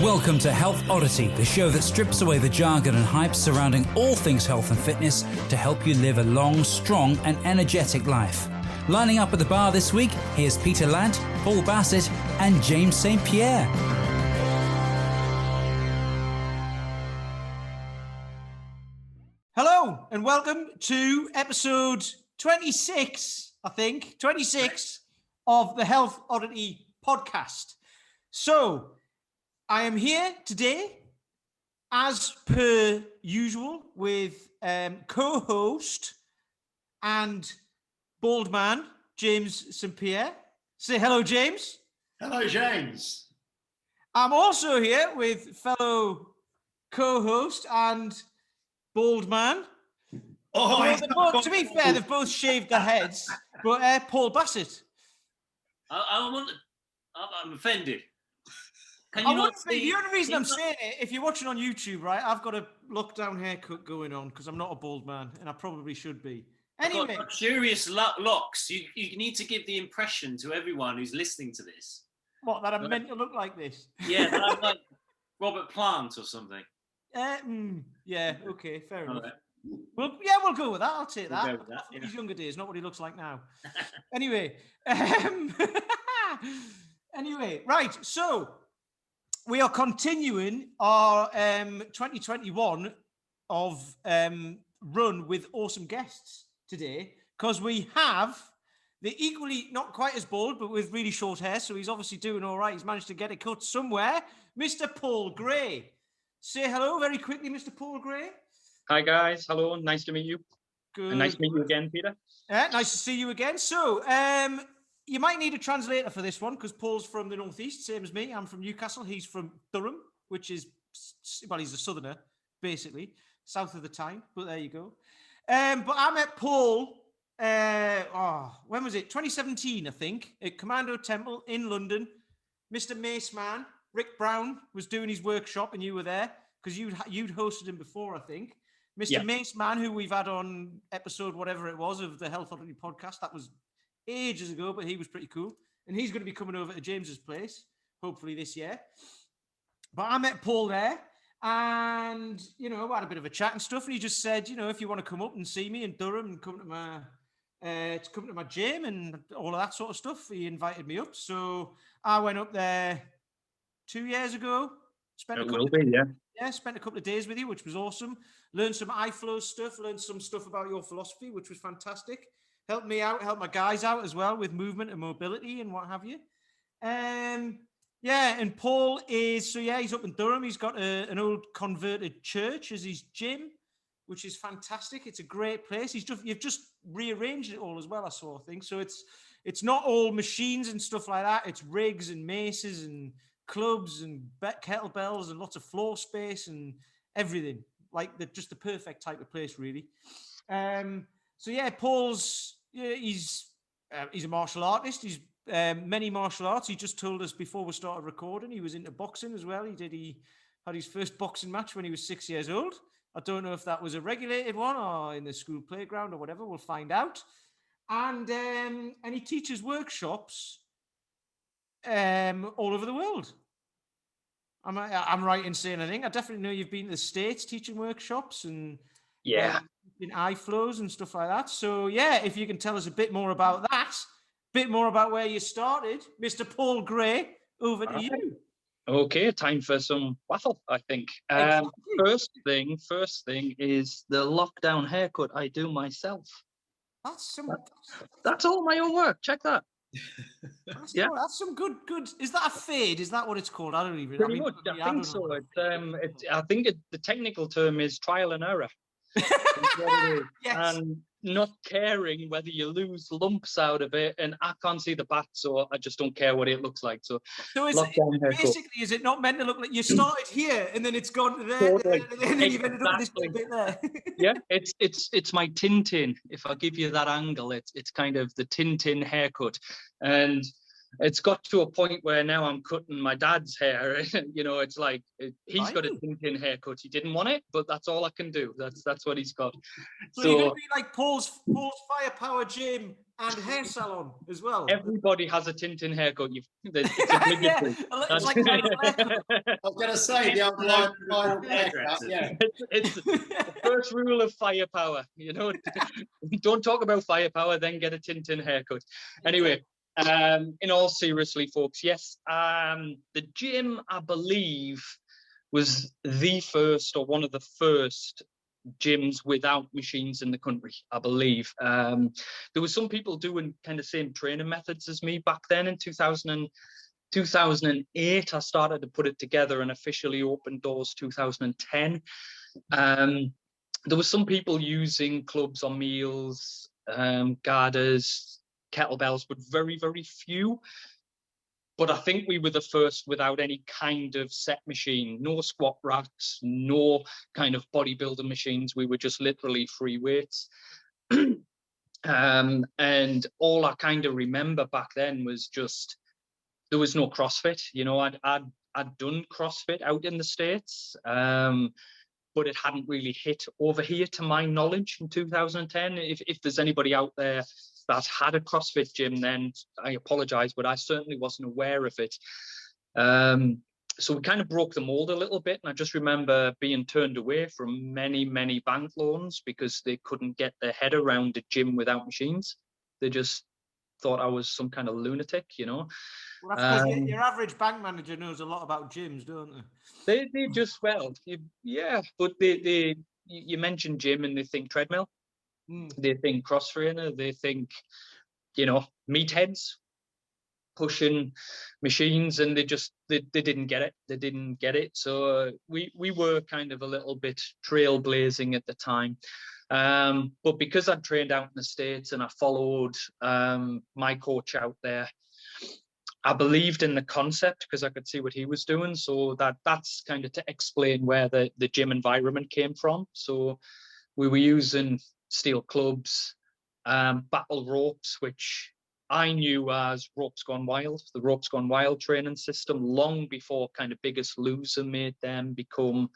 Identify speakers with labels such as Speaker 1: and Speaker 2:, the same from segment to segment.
Speaker 1: Welcome to Health Oddity, the show that strips away the jargon and hype surrounding all things health and fitness to help you live a long, strong and energetic life. Lining up at the bar this week, here's Peter Lant, Paul Bassett and James St. Pierre.
Speaker 2: Hello and welcome to episode 26, 26 of the Health Oddity podcast. So, I am here today, as per usual, with co-host and bald man, James St. Pierre. Say hello, James.
Speaker 3: Hello, James.
Speaker 2: I'm also here with fellow co-host and bald man. To be fair, they've both shaved their heads, but Paul Bassett.
Speaker 4: I'm offended. Can
Speaker 2: you
Speaker 4: you not see?
Speaker 2: The only reason I'm saying it, if you're watching on YouTube, right, I've got a lockdown haircut going on because I'm not a bald man, and I probably should be. Anyway,
Speaker 4: I've got luxurious locks. You need to give the impression to everyone who's listening to this.
Speaker 2: What, that I'm meant to look like this?
Speaker 4: Yeah, that I'm like Robert Plant or something.
Speaker 2: Yeah, okay, fair enough.
Speaker 4: Right.
Speaker 2: We'll go with that. I'll take that.
Speaker 4: Yeah.
Speaker 2: His younger days, not what he looks like now. Anyway, right. So we are continuing our 2021 of run with awesome guests today because we have the equally not quite as bald but with really short hair. So he's obviously doing all right. He's managed to get it cut somewhere. Mr. Paul Gray. Say hello very quickly, Mr. Paul Gray.
Speaker 5: Hi guys, hello, nice to meet you.
Speaker 2: Good.
Speaker 5: And nice to meet you again, Peter.
Speaker 2: Nice to see you again. So, you might need a translator for this one because Paul's from the northeast, same as me. I'm from Newcastle. He's from Durham, which is, well, he's a southerner, basically, south of the Tyne, but there you go. But I met Paul, when was it? 2017, I think, at Commando Temple in London. Mr. Mace Man, Rick Brown, was doing his workshop and you were there because you'd hosted him before, I think. Mr. Mace Man, who we've had on episode whatever it was of the Health Oddity podcast, that was ages ago, but he was pretty cool. And he's going to be coming over to James's place, hopefully this year. But I met Paul there and, we had a bit of a chat and stuff. And he just said, if you want to come up and see me in Durham and come to my gym and all of that sort of stuff, he invited me up. So I went up there 2 years ago. Spent a couple of days with you, which was awesome. Learned some iFlow stuff, learned some stuff about your philosophy, which was fantastic. Helped me out, helped my guys out as well with movement and mobility and what have you. And Paul he's up in Durham. He's got an old converted church as his gym, which is fantastic. It's a great place. You've just rearranged it all as well, I saw, I think. So it's not all machines and stuff like that. It's rigs and maces and clubs and kettlebells and lots of floor space and everything, like just the perfect type of place, really. Paul's he's a martial artist. He's many martial arts. He just told us before we started recording he was into boxing as well. He had his first boxing match when he was 6 years old. I don't know if that was a regulated one or in the school playground or whatever. We'll find out. And he teaches workshops all over the world. I'm right in saying anything. I definitely know you've been to the States teaching workshops and in iFlows and stuff like that. So if you can tell us a bit more about that, a bit more about where you started, Mr. Paul Gray, over to you.
Speaker 5: Okay, time for some waffle, I think. First thing is the lockdown haircut I do myself. That's all my own work. Check that.
Speaker 2: That's some good. Is that a fade? Is that what it's called? I don't even.
Speaker 5: Pretty much. I think so. I think the technical term is trial and error. Yes. And not caring whether you lose lumps out of it, and I can't see the back, so I just don't care what it looks like. So
Speaker 2: is it not meant to look like you started here and then it's gone to there,
Speaker 5: totally.
Speaker 2: and then you've ended up with this little bit there?
Speaker 5: Yeah, it's my Tintin. If I give you that angle, it's kind of the Tintin haircut, and it's got to a point where now I'm cutting my dad's hair. You know, it's like he's got a Tintin haircut. He didn't want it, but that's all I can do. That's what he's got.
Speaker 2: So you're going to be like Paul's Firepower Gym and hair salon as well.
Speaker 5: Everybody has a Tintin haircut. It's obligatory.
Speaker 2: It's like
Speaker 3: I was going to say the old haircut. Yeah,
Speaker 5: it's the first rule of Firepower. You know, don't talk about Firepower, then get a Tintin haircut. Anyway. In all seriously, folks, yes, the gym, I believe, was the first or one of the first gyms without machines in the country, I believe. There were some people doing kind of same training methods as me back then in 2008. I started to put it together and officially opened doors 2010. There were some people using clubs on meals, girders, kettlebells, but very, very few. But I think we were the first without any kind of set machine, no squat racks, no kind of bodybuilder machines. We were just literally free weights. And all I kind of remember back then was just, there was no CrossFit. You know, I'd done CrossFit out in the States, but it hadn't really hit over here to my knowledge in 2010. If there's anybody out there that had a CrossFit gym, then I apologize, but I certainly wasn't aware of it. So we kind of broke the mold a little bit. And I just remember being turned away from many, many bank loans because they couldn't get their head around a gym without machines. They just thought I was some kind of lunatic, you know.
Speaker 2: Well, that's because your average bank manager knows a lot about gyms, don't they?
Speaker 5: They just, well, yeah, but you mentioned gym and they think treadmill. They think cross trainer, they think, you know, meatheads pushing machines, and they didn't get it. They didn't get it. So we were kind of a little bit trailblazing at the time. But because I'd trained out in the States and I followed my coach out there, I believed in the concept because I could see what he was doing. So that's kind of to explain where the gym environment came from. So we were using steel clubs, battle ropes, which I knew as Ropes Gone Wild, the Ropes Gone Wild training system, long before kind of Biggest Loser made them become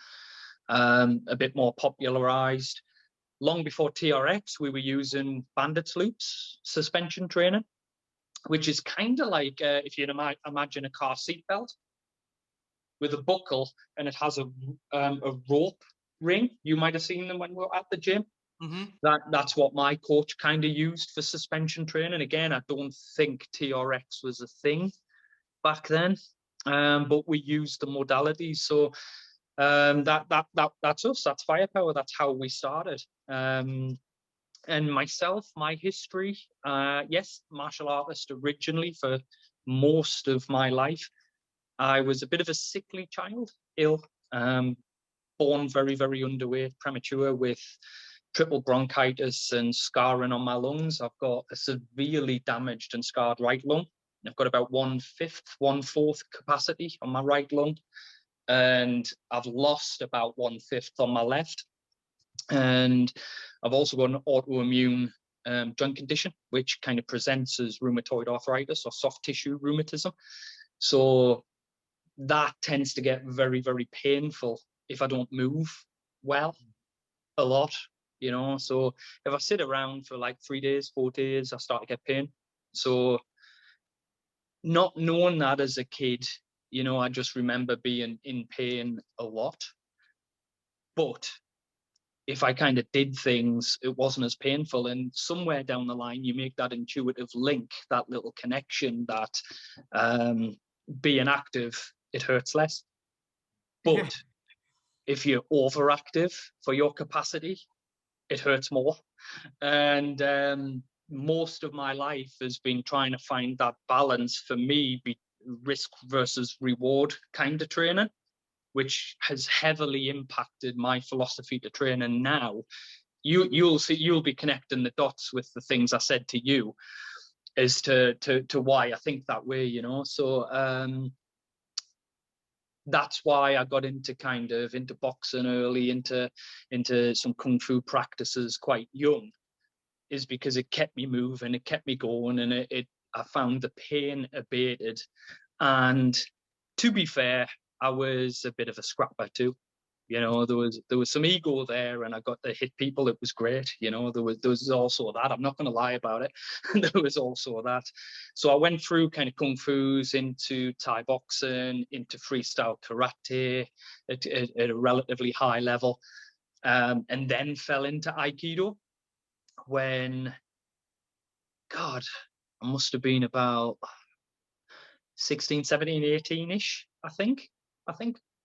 Speaker 5: a bit more popularized. Long before TRX, we were using Bandits loops, suspension training, which is kind of like if you imagine a car seat belt with a buckle and it has a rope ring. You might have seen them when we were at the gym. That's what my coach kind of used for suspension training. Again, I don't think TRX was a thing back then, but we used the modalities. So that's us. That's Firepower. That's how we started. And myself, my history, yes, martial artist originally for most of my life. I was a bit of a sickly child, ill, born very, very underweight, premature with triple bronchitis and scarring on my lungs. I've got a severely damaged and scarred right lung. I've got about 1/5, 1/4 capacity on my right lung. And I've lost about 1/5 on my left. And I've also got an autoimmune joint condition, which kind of presents as rheumatoid arthritis or soft tissue rheumatism. So that tends to get very, very painful if I don't move well a lot, you know. So if I sit around for like 3 days, 4 days, I start to get pain. So not knowing that as a kid, you know, I just remember being in pain a lot. But if I kind of did things, it wasn't as painful. And somewhere down the line, you make that intuitive link, that little connection that being active, it hurts less. But if you're overactive for your capacity, it hurts more. And most of my life has been trying to find that balance for me, risk versus reward kind of training, which has heavily impacted my philosophy to training now. You'll see, you'll be connecting the dots with the things I said to you as to why I think that way, you know. So that's why I got into boxing early, into some kung fu practices quite young, is because it kept me moving, it kept me going, and I found the pain abated. And to be fair, I was a bit of a scrapper too. You know, there was some ego there, and I got to hit people. It was great. You know, there was also that. I'm not going to lie about it. There was also that. So I went through kind of kung fu's into Thai boxing, into freestyle karate at a relatively high level, and then fell into Aikido when, God, I must have been about 16, 17, 18-ish, I think.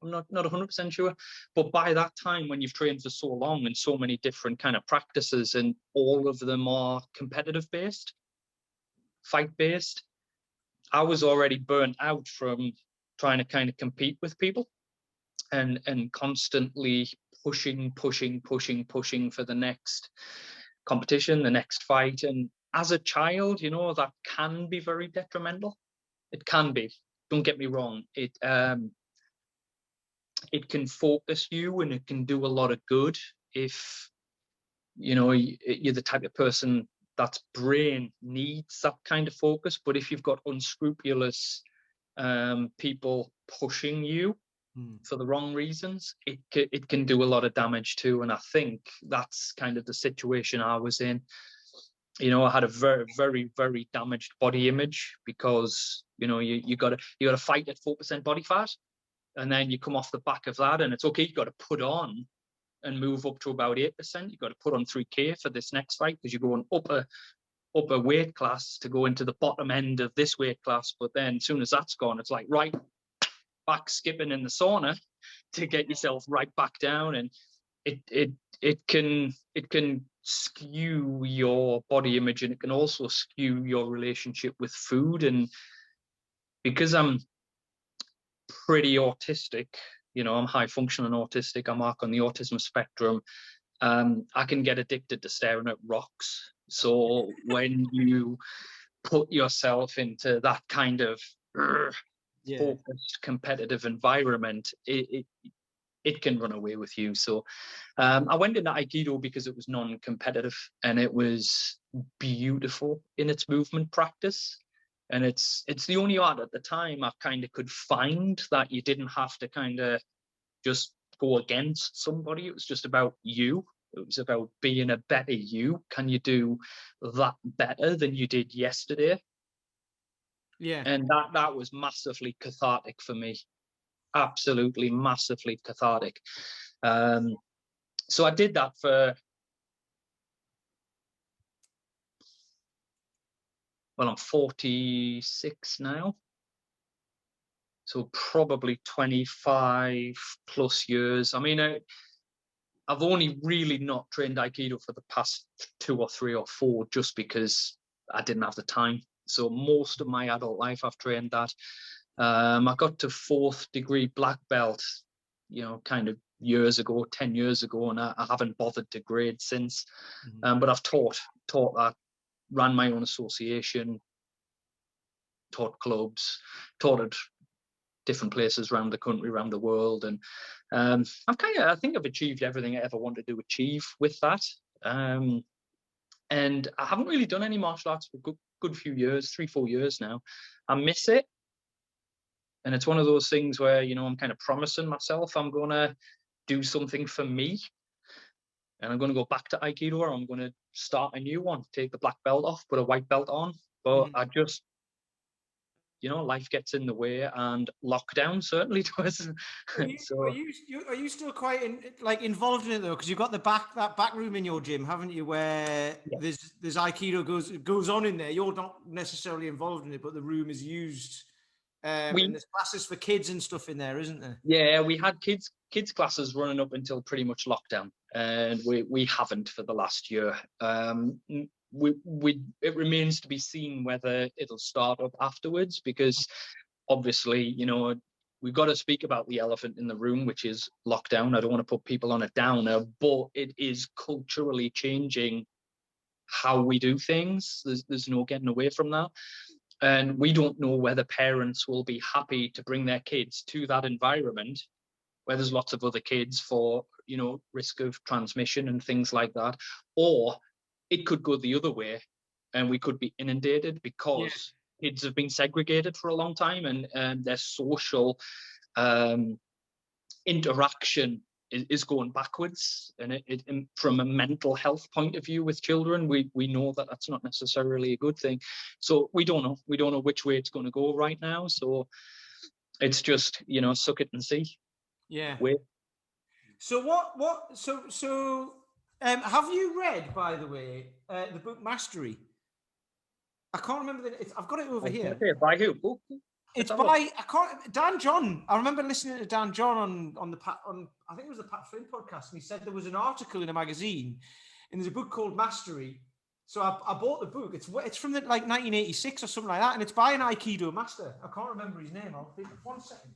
Speaker 5: I'm not 100% sure. But by that time, when you've trained for so long and so many different kind of practices, and all of them are competitive based, fight based, I was already burnt out from trying to kind of compete with people and constantly pushing for the next competition, the next fight. And as a child, you know, that can be very detrimental. It can be. Don't get me wrong. It can focus you, and it can do a lot of good if, you know, you're the type of person that's brain needs that kind of focus. But if you've got unscrupulous people pushing you for the wrong reasons, it can do a lot of damage too. And I think that's kind of the situation I was in. You know, I had a very damaged body image because, you know, you got to fight at 4% body fat. And then you come off the back of that, and it's okay. You got to put on and move up to about 8%. You got to put on 3K for this next fight because you're going up a weight class to go into the bottom end of this weight class. But then, as soon as that's gone, it's like right back skipping in the sauna to get yourself right back down, and it can skew your body image, and it can also skew your relationship with food. And because I'm pretty autistic, you know, I'm high functioning autistic, I mark on the autism spectrum, I can get addicted to staring at rocks. So when you put yourself into that kind of focused competitive environment, it can run away with you. So I went into Aikido because it was non-competitive, and it was beautiful in its movement practice. And it's the only art at the time I kind of could find that you didn't have to kind of just go against somebody. It was just about you. It was about being a better you. Can you do that better than you did yesterday?
Speaker 2: Yeah.
Speaker 5: And that was massively cathartic for me. Absolutely massively cathartic. So I did that for, well, I'm 46 now. So probably 25 plus years. I mean, I've only really not trained Aikido for the past 2 or 3 or 4 just because I didn't have the time. So most of my adult life I've trained that. I got to 4th degree black belt, you know, kind of years ago, 10 years ago, and I haven't bothered to grade since. But I've taught that, ran my own association, taught clubs, taught at different places around the country, around the world. And I think I've achieved everything I ever wanted to achieve with that. And I haven't really done any martial arts for a good few years, 3-4 years now. I miss it. And it's one of those things where, you know, I'm kind of promising myself I'm going to do something for me. And I'm going to go back to Aikido, or I'm going to start a new one, take the black belt off, put a white belt on. But I just, you know, life gets in the way, and lockdown certainly does.
Speaker 2: Are you still quite involved in it though? Because you've got that back room in your gym, haven't you? Where there's Aikido goes on in there. You're not necessarily involved in it, but the room is used. And there's classes for kids and stuff in there, isn't there?
Speaker 5: Yeah, we had kids classes running up until pretty much lockdown, and we haven't for the last year. It remains to be seen whether it'll start up afterwards, because obviously, you know, we've got to speak about the elephant in the room, which is lockdown. I don't want to put people on a downer, but it is culturally changing how we do things. There's no getting away from that. And we don't know whether parents will be happy to bring their kids to that environment where there's lots of other kids for, you know, risk of transmission and things like that. Or it could go the other way, and we could be inundated because kids have been segregated for a long time, and their social interaction is going backwards. And and from a mental health point of view with children, we know that that's not necessarily a good thing. So we don't know which way it's going to go right now. So it's just, suck it and see.
Speaker 2: Yeah.
Speaker 5: Wait.
Speaker 2: So have you read, by the way, the book Mastery? I can't remember I've got it over here.
Speaker 5: Okay, by who?
Speaker 2: It's by Dan John. I remember listening to Dan John on I think it was the Pat Flynn podcast, and he said there was an article in a magazine, and there's a book called Mastery. So I bought the book. It's from 1986 or something like that, and it's by an Aikido master. I can't remember his name. I'll think 1 second.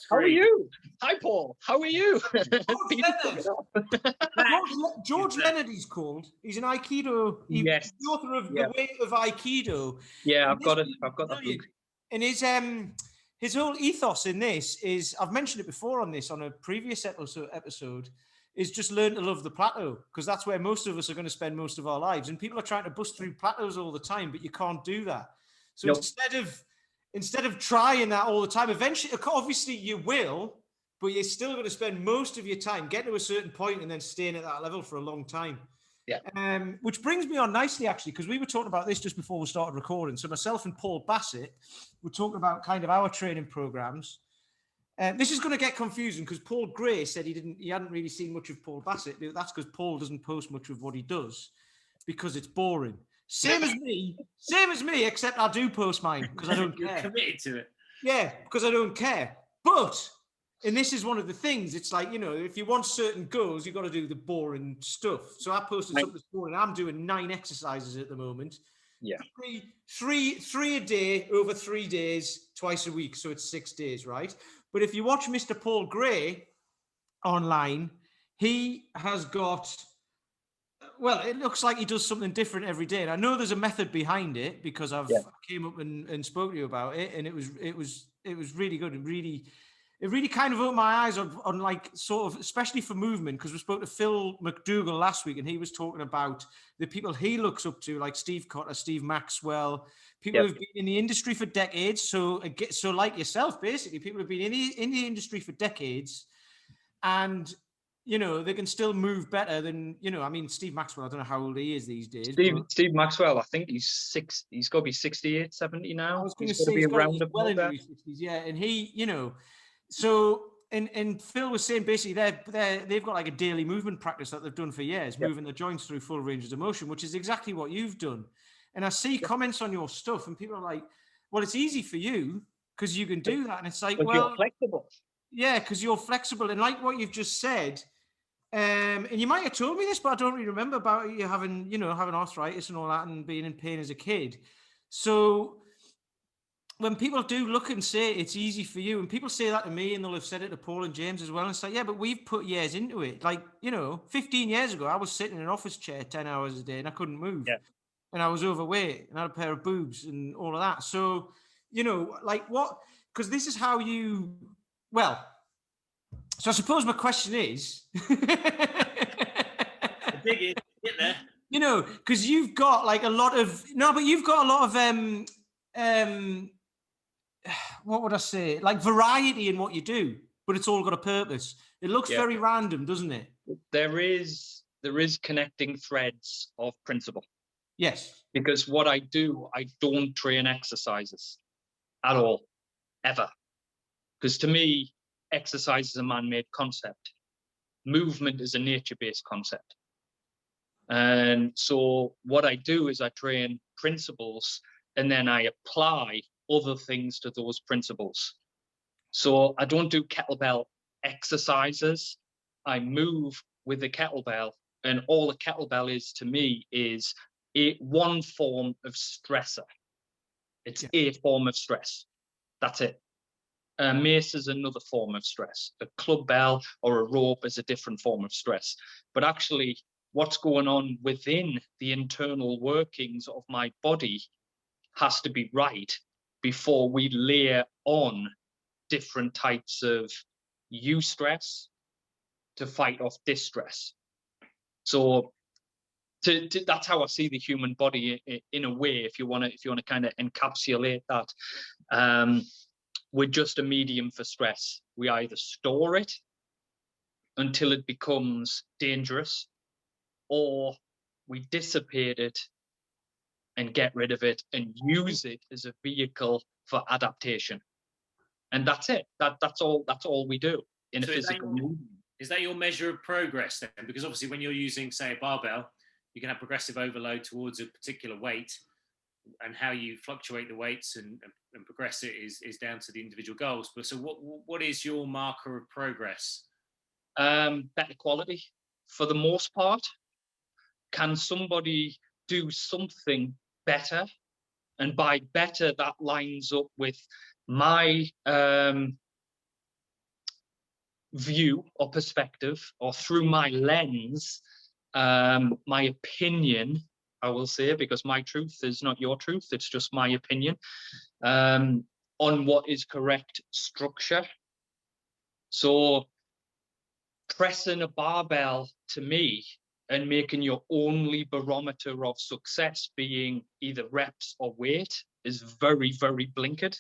Speaker 5: How are you? Hi, Paul. How are you?
Speaker 2: George Leonard, he's called. He's an Aikido. He's the author of The Way of Aikido.
Speaker 5: Yeah, I've got that book.
Speaker 2: And his whole ethos in this is, I've mentioned it before on a previous episode, is just learn to love the plateau, because that's where most of us are going to spend most of our lives. And people are trying to bust through plateaus all the time, but you can't do that. So instead of trying that all the time, eventually, obviously you will, but you're still going to spend most of your time getting to a certain point and then staying at that level for a long time.
Speaker 5: Yeah.
Speaker 2: Which brings me on nicely, actually, because we were talking about this just before we started recording. So myself and Paul Bassett were talking about kind of our training programs. This is going to get confusing because Paul Gray said he hadn't really seen much of Paul Bassett. That's because Paul doesn't post much of what he does because it's boring. Same as me, except I do post mine because I don't care.
Speaker 4: You're committed to it.
Speaker 2: Yeah, because I don't care. But, and this is one of the things, it's like, if you want certain goals, you've got to do the boring stuff. So I posted something this morning. I'm doing 9 exercises at the moment.
Speaker 5: Yeah.
Speaker 2: Three a day over 3 days, twice a week. So it's 6 days, right? But if you watch Mr. Paul Gray online, he has got... Well, it looks like he does something different every day, and I know there's a method behind it because I came up and spoke to you about it, and it was really good and it really kind of opened my eyes on like sort of, especially for movement, because we spoke to Phil McDougall last week, and he was talking about the people he looks up to, like Steve Cotter, Steve Maxwell, people who've been in the industry for decades. So like yourself, basically, people who've been in the industry for decades, and they can still move better than, Steve Maxwell, I don't know how old he is these days.
Speaker 5: Steve Maxwell, I think he's got to be 68, 70 now.
Speaker 2: I was going to say, he's well into his 60s, yeah. And he, so, and Phil was saying basically they've got like a daily movement practice that they've done for years, moving their joints through full ranges of motion, which is exactly what you've done. And I see comments on your stuff and people are like, well, it's easy for you because you can do that. And it's like,
Speaker 5: you're flexible.
Speaker 2: Yeah, because you're flexible. And like what you've just said, and you might have told me this, but I don't really remember about you having arthritis and all that and being in pain as a kid. So when people do look and say it's easy for you, and people say that to me, and they'll have said it to Paul and James as well, and it's like, yeah, but we've put years into it. Like, 15 years ago, I was sitting in an office chair 10 hours a day and I couldn't move.
Speaker 5: Yeah.
Speaker 2: And I was overweight and I had a pair of boobs and all of that. So, like what, because this is how you, well, so I suppose my question is,
Speaker 4: Dig it, get there.
Speaker 2: Because you've got like a lot of what would I say? Like variety in what you do, but it's all got a purpose. It looks very random, doesn't it?
Speaker 5: There is connecting threads of principle.
Speaker 2: Yes.
Speaker 5: Because what I do, I don't train exercises at all, ever. Because to me, exercise is a man-made concept. Movement is a nature-based concept. And so what I do is I train principles and then I apply other things to those principles. So I don't do kettlebell exercises. I move with the kettlebell, and all the kettlebell is to me is one form of stressor. It's a form of stress. That's it. A mace is another form of stress. A club bell or a rope is a different form of stress. But actually, what's going on within the internal workings of my body has to be right before we layer on different types of eustress to fight off distress. So That's how I see the human body in a way. If you want to kind of encapsulate that, we're just a medium for stress. We either store it until it becomes dangerous, or we dissipate it and get rid of it and use it as a vehicle for adaptation. And that's it. That's all we do in a physical movement.
Speaker 4: Is that your measure of progress then? Because obviously when you're using, say, a barbell, you can have progressive overload towards a particular weight, and how you fluctuate the weights and progress it is down to the individual goals. But so what is your marker of progress?
Speaker 5: Better quality for the most part. Can somebody do something better? And by better, that lines up with my view or perspective, or through my lens, my opinion, I will say, because my truth is not your truth, it's just my opinion, on what is correct structure. So pressing a barbell, to me, and making your only barometer of success being either reps or weight is very, very blinkered.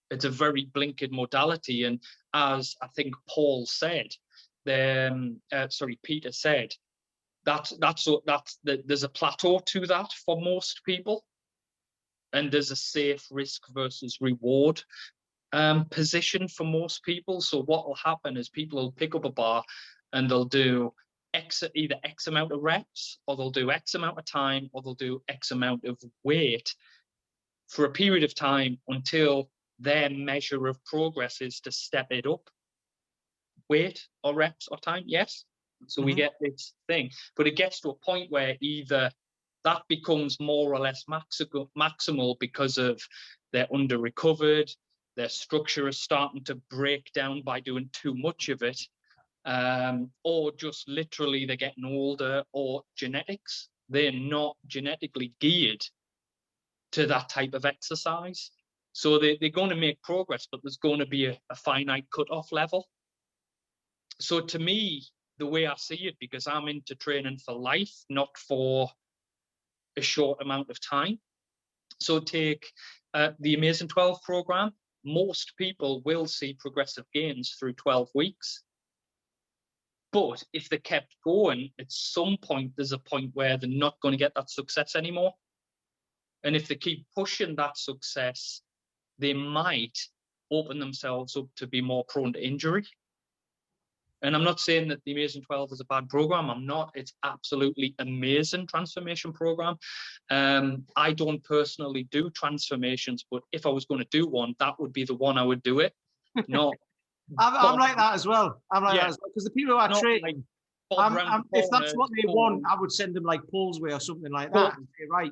Speaker 5: It's a very blinkered modality. And as I think Paul said, Peter said, there's a plateau to that for most people. And there's a safe risk versus reward position for most people. So what will happen is people will pick up a bar and they'll do either X amount of reps, or they'll do X amount of time, or they'll do X amount of weight for a period of time until their measure of progress is to step it up. Weight or reps or time, yes. So we get this thing, but it gets to a point where either that becomes more or less maximal because of they're under recovered, their structure is starting to break down by doing too much of it, or just literally they're getting older, or genetics. They're not genetically geared to that type of exercise. So they're going to make progress, but there's going to be a finite cutoff level. So to me, the way I see it, because I'm into training for life, not for a short amount of time. So take the Amazing 12 program. Most people will see progressive gains through 12 weeks. But if they kept going, at some point, there's a point where they're not going to get that success anymore. And if they keep pushing that success, they might open themselves up to be more prone to injury. And I'm not saying that the Amazing 12 is a bad program. I'm not. It's absolutely amazing transformation program. I don't personally do transformations, but if I was going to do one, that would be the one I would do it. Not.
Speaker 2: I'm like that as well. I'm like that as well, because the people who are training, if that's what they want, I would send them like Paul's way or something like that. And say, right,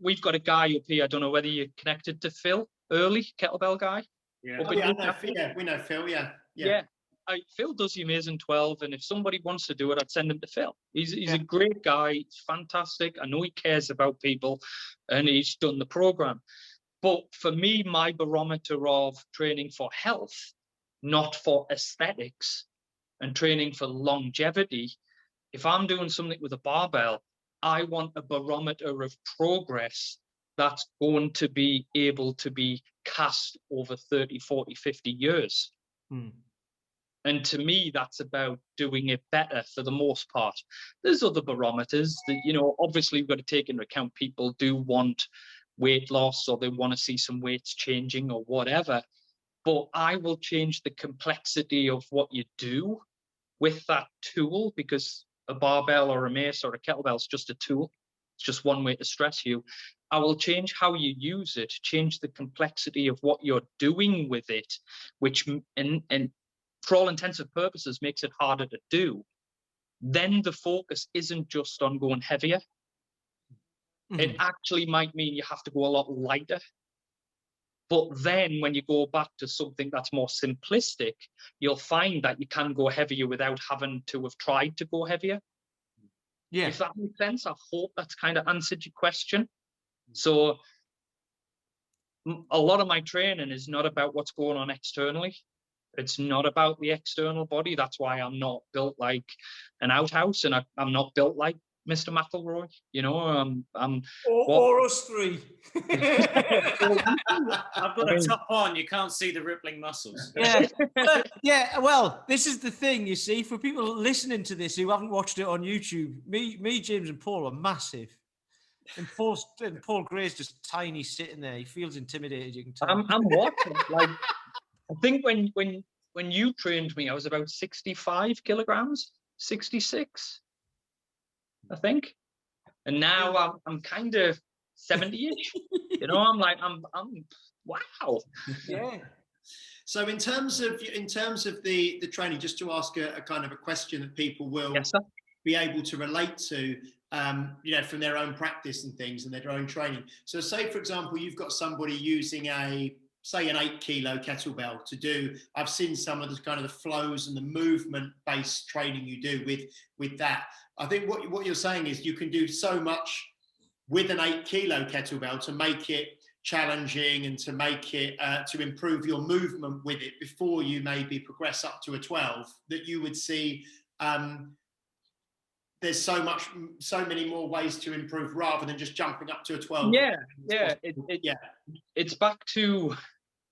Speaker 5: we've got a guy up here. I don't know whether you're connected to Phil Early, kettlebell guy.
Speaker 3: Yeah, we know Phil. Yeah.
Speaker 5: Phil does the Amazing 12, and if somebody wants to do it, I'd send him to Phil. He's a great guy. He's fantastic. I know he cares about people, and he's done the program. But for me, my barometer of training for health, not for aesthetics, and training for longevity, if I'm doing something with a barbell, I want a barometer of progress that's going to be able to be cast over 30, 40, 50 years. And to me, that's about doing it better for the most part. There's other barometers that, obviously we've got to take into account. People do want weight loss, or they want to see some weights changing or whatever. But I will change the complexity of what you do with that tool, because a barbell or a mace or a kettlebell is just a tool. It's just one way to stress you. I will change how you use it, change the complexity of what you're doing with it, which, and for all intensive purposes, makes it harder to do. Then the focus isn't just on going heavier. It actually might mean you have to go a lot lighter. But then when you go back to something that's more simplistic, you'll find that you can go heavier without having to have tried to go heavier. Yeah. If that makes sense, I hope that's kind of answered your question. So a lot of my training is not about what's going on externally. It's not about the external body. That's why I'm not built like an outhouse, and I'm not built like Mr. McElroy. You know,
Speaker 2: or us three.
Speaker 4: I've got a top on. You can't see the rippling muscles.
Speaker 2: Yeah, yeah. Well, this is the thing. You see, for people listening to this who haven't watched it on YouTube, me, James, and Paul are massive, and Paul Gray's just tiny, sitting there. He feels intimidated. You can tell.
Speaker 5: I'm watching. Like, I think when you trained me, I was about 65 kilograms, 66, I think, and now I'm kind of 70-ish. You know, I'm wow.
Speaker 2: Yeah.
Speaker 3: So in terms of the training, just to ask a kind of a question that people will be able to relate to, you know, from their own practice and things and their own training. So say, for example, you've got somebody using say an 8 kilo kettlebell to do. I've seen some of the kind of the flows and the movement based training you do with that. I think what you're saying is you can do so much with an 8 kilo kettlebell to make it challenging and to make it to improve your movement with it before you maybe progress up to a 12, that you would see there's so many more ways to improve rather than just jumping up to a 12.
Speaker 5: It's back to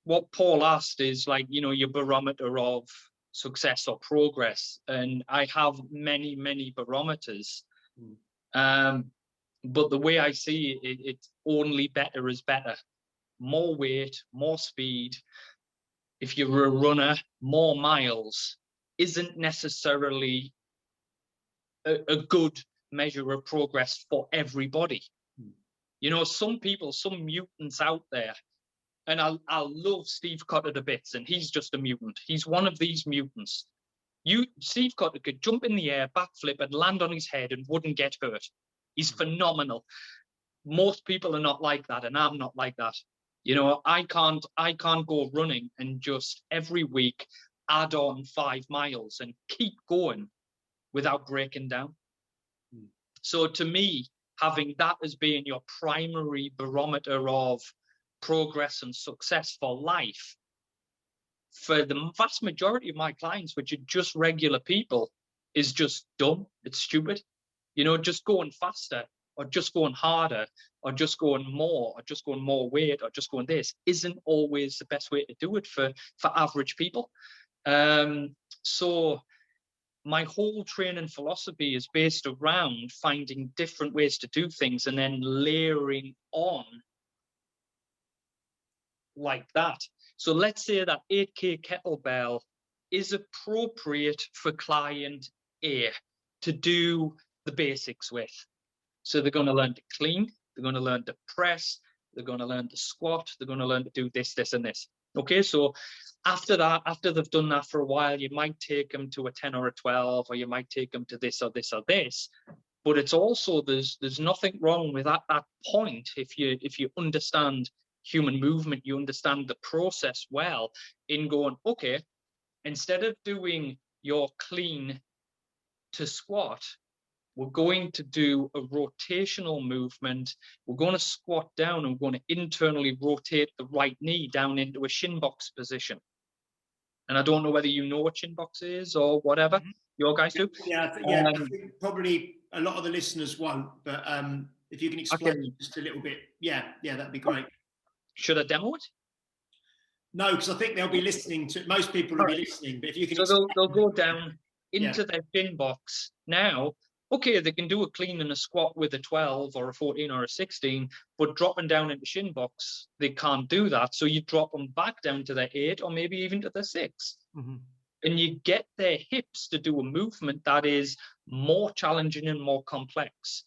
Speaker 5: what Paul asked, is like, you know, your barometer of success or progress, and I have many barometers. But the way I see it, it's only better is better. More weight, more speed. If you're a runner, more miles isn't necessarily a good measure of progress for everybody. You know, some people, some mutants out there, and I love Steve Cotter to bits, and he's just a mutant. He's one of these mutants. Steve Cotter could jump in the air, backflip, and land on his head and wouldn't get hurt. He's phenomenal. Most people are not like that, and I'm not like that. You know, I can't go running and just every week add on 5 miles and keep going without breaking down. So to me, having that as being your primary barometer of progress and success for life, for the vast majority of my clients, which are just regular people, is just dumb. It's stupid. You know, just going faster or just going harder or just going more or just going more weight or just going this isn't always the best way to do it for average people. So my whole training philosophy is based around finding different ways to do things and then layering on like that. So let's say that 8K kettlebell is appropriate for client A to do the basics with. So they're going to learn to clean, they're going to learn to press, they're going to learn to squat, they're going to learn to do this, this, and this. Okay, so after that, after they've done that for a while, you might take them to a 10 or a 12, or you might take them to this or this or this. But it's also, there's nothing wrong with at that point, if you understand human movement, you understand the process well, in going, okay, instead of doing your clean to squat, we're going to do a rotational movement. We're going to squat down and we're going to internally rotate the right knee down into a shin box position. And I don't know whether you know what shin box is or whatever. You guys do?
Speaker 3: Yeah, I think probably a lot of the listeners won't, but if you can explain just a little bit, yeah, that'd be great.
Speaker 5: Should I demo it?
Speaker 3: No, because I think they'll be listening to, most people will be listening, but if you can...
Speaker 5: So they'll go down into their shin box. Now, okay, they can do a clean and a squat with a 12 or a 14 or a 16, but dropping down into shin box, they can't do that. So you drop them back down to their 8 or maybe even to their 6. And you get their hips to do a movement that is more challenging and more complex.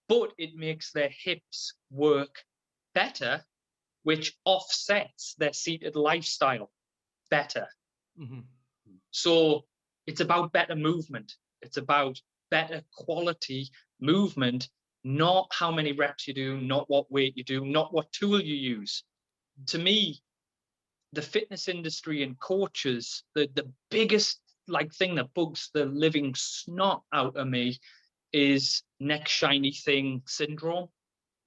Speaker 5: But it makes their hips work better, which offsets their seated lifestyle better. So it's about better movement. It's about better quality movement, not how many reps you do, not what weight you do, not what tool you use. To me, the fitness industry and coaches, the biggest thing that bugs the living snot out of me is next shiny thing syndrome.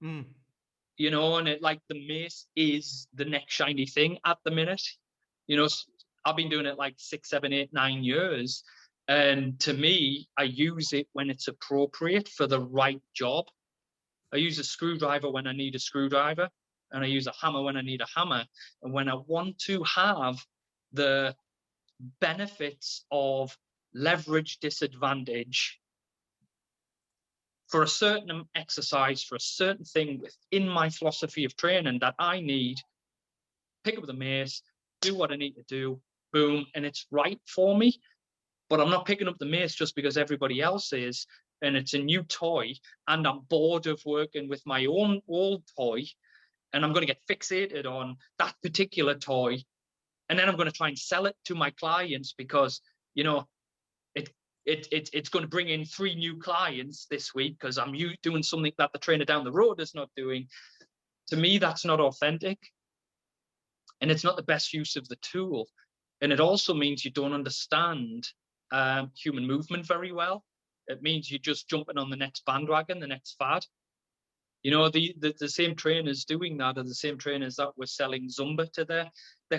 Speaker 5: You know, and it, like, the mace is the next shiny thing at the minute. You know, I've been doing it like 6, 7, 8, 9 years. And to me, I use it when it's appropriate for the right job. I use a screwdriver when I need a screwdriver, and I use a hammer when I need a hammer. And when I want to have the benefits of leverage disadvantage for a certain exercise, for a certain thing within my philosophy of training that I need, pick up the mace, do what I need to do, boom, and it's right for me. But I'm not picking up the mace just because everybody else is, and it's a new toy, and I'm bored of working with my own old toy, and I'm going to get fixated on that particular toy, and then I'm going to try and sell it to my clients because, you know, it's going to bring in 3 new clients this week because I'm doing something that the trainer down the road is not doing. To me, that's not authentic, and it's not the best use of the tool. And it also means you don't understand human movement very well. It means you're just jumping on the next bandwagon, the next fad. You know, the same trainers doing that are the same trainers that were selling Zumba to their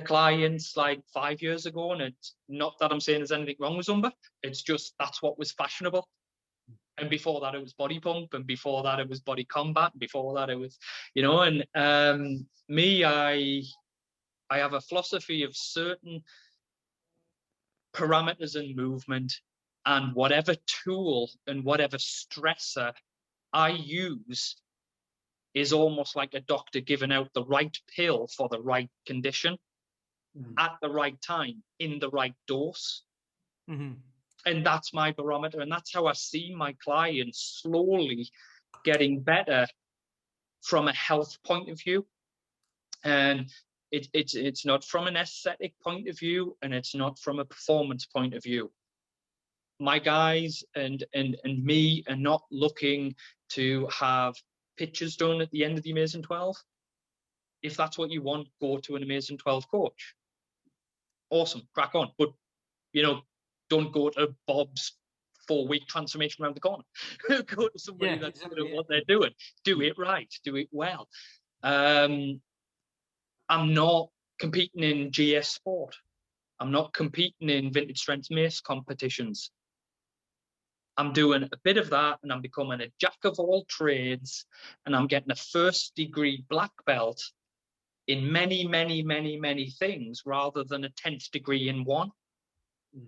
Speaker 5: clients like 5 years ago. And it's not that I'm saying there's anything wrong with Zumba. It's just that's what was fashionable. And before that, it was body pump. And before that, it was body combat. And before that, it was, you know, and I have a philosophy of certain parameters in movement, and whatever tool and whatever stressor I use is almost like a doctor giving out the right pill for the right condition at the right time in the right dose. And that's my barometer, and that's how I see my clients slowly getting better from a health point of view. And it's not from an aesthetic point of view, and it's not from a performance point of view. My guys and me are not looking to have pictures done at the end of the Amazing 12. If that's what you want, go to an Amazing 12 coach. Awesome, crack on. But, you know, don't go to Bob's 4-week transformation around the corner. Go to somebody that's good at what they're doing. Do it right, do it well. I'm not competing in GS sport. I'm not competing in vintage strength mace competitions. I'm doing a bit of that, and I'm becoming a jack of all trades, and I'm getting a 1st degree black belt in many, many, many, many things rather than a 10th degree in one.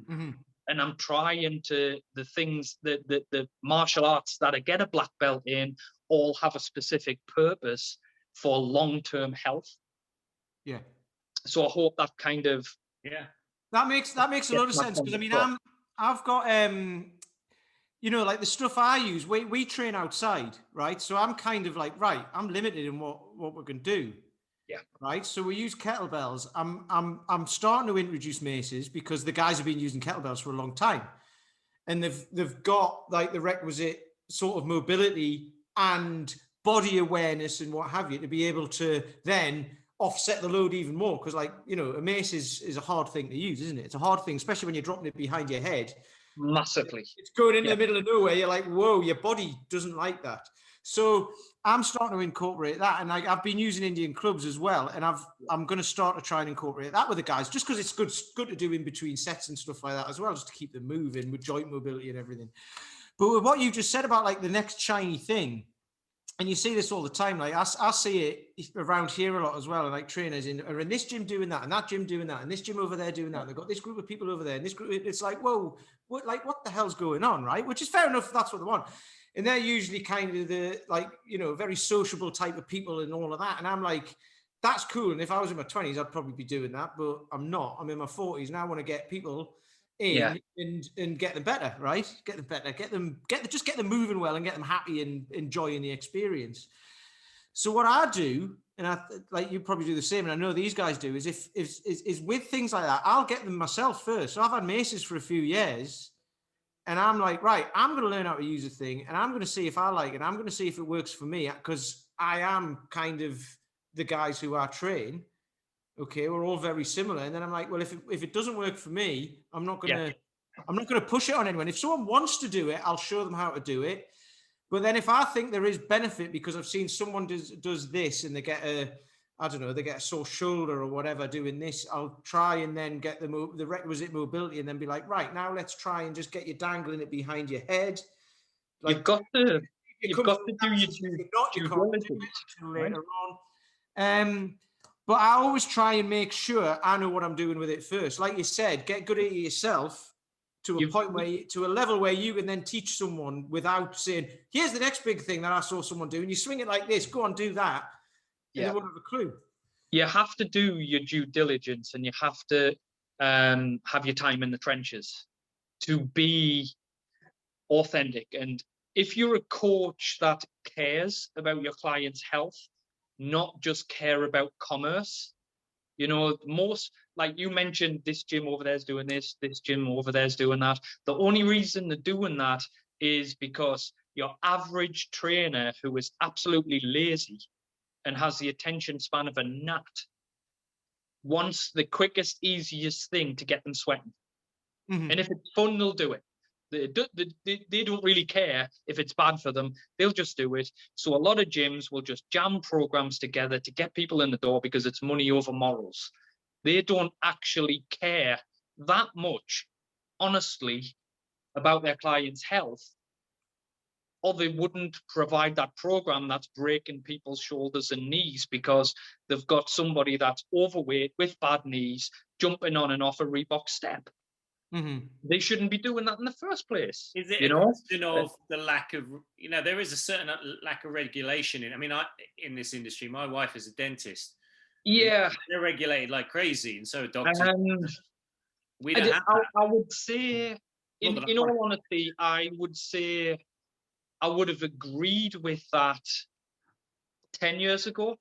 Speaker 5: And I'm trying to, the things that the martial arts that I get a black belt in all have a specific purpose for long-term health. Yeah. So I hope that kind of
Speaker 2: that makes a lot of sense, because I mean I've got you know, like the stuff I use, we train outside, right? So I'm kind of like, right, I'm limited in what we can do. Yeah. Right. So we use kettlebells. I'm starting to introduce maces because the guys have been using kettlebells for a long time, and they've got like the requisite sort of mobility and body awareness and what have you to be able to then offset the load even more. Because, like, you know, a mace is a hard thing to use, isn't it? It's a hard thing, especially when you're dropping it behind your head.
Speaker 5: Massively.
Speaker 2: It's going into the middle of nowhere. You're like, whoa, your body doesn't like that. So I'm starting to incorporate that, and I've been using Indian clubs as well, and I'm going to start to try and incorporate that with the guys, just because it's good to do in between sets and stuff like that as well, just to keep them moving with joint mobility and everything. But with what you just said about like the next shiny thing, and you see this all the time, like I see it around here a lot as well, and like trainers are in this gym doing that, and that gym doing that, and this gym over there doing that. They've got this group of people over there, and this group. It's like, whoa, what the hell's going on, right? Which is fair enough if that's what they want. And they're usually kind of the, like, you know, very sociable type of people and all of that. And I'm like, that's cool. And if I was in my 20s, I'd probably be doing that, but I'm not. I'm in my 40s and I want to get people in and get them better, right? Get them better, just get them moving well and get them happy and enjoying the experience. So what I do, and I like you probably do the same, and I know these guys do, is is with things like that, I'll get them myself first. So I've had maces for a few years. And I'm like, right, I'm going to learn how to use a thing, and I'm going to see if I like it. I'm going to see if it works for me, because I am kind of the guys who I train. Okay, we're all very similar. And then I'm like, well, if it doesn't work for me, I'm not going to push it on anyone. If someone wants to do it, I'll show them how to do it. But then if I think there is benefit because I've seen someone does this and they get I don't know, they get a sore shoulder or whatever doing this, I'll try and then get the requisite mobility and then be like, right, now let's try and just get you dangling it behind your head.
Speaker 5: Like, you've got to do your due diligence,
Speaker 2: later on. But I always try and make sure I know what I'm doing with it first. Like you said, get good at it yourself to a point where to a level where you can then teach someone without saying, here's the next big thing that I saw someone do, and you swing it like this, go on, do that. And they won't have a clue.
Speaker 5: You have to do your due diligence, and you have to have your time in the trenches to be authentic. And if you're a coach that cares about your client's health, not just care about commerce, you know, most, like you mentioned, this gym over there's doing this gym over there's doing that. The only reason they're doing that is because your average trainer who is absolutely lazy and has the attention span of a gnat wants the quickest, easiest thing to get them sweating. And if it's fun, they'll do it. They don't really care if it's bad for them. They'll just do it. So a lot of gyms will just jam programs together to get people in the door because it's money over morals. They don't actually care that much, honestly, about their client's health, or they wouldn't provide that program that's breaking people's shoulders and knees because they've got somebody that's overweight with bad knees jumping on and off a Reebok step. They shouldn't be doing that in the first place.
Speaker 4: Is it a question of the lack of, you know, there is a certain lack of regulation in, I mean, in this industry, my wife is a dentist.
Speaker 5: Yeah.
Speaker 4: They're regulated like crazy, and so are doctors. We don't have
Speaker 5: that. I would say, in all honesty, I would say I would have agreed with that 10 years ago.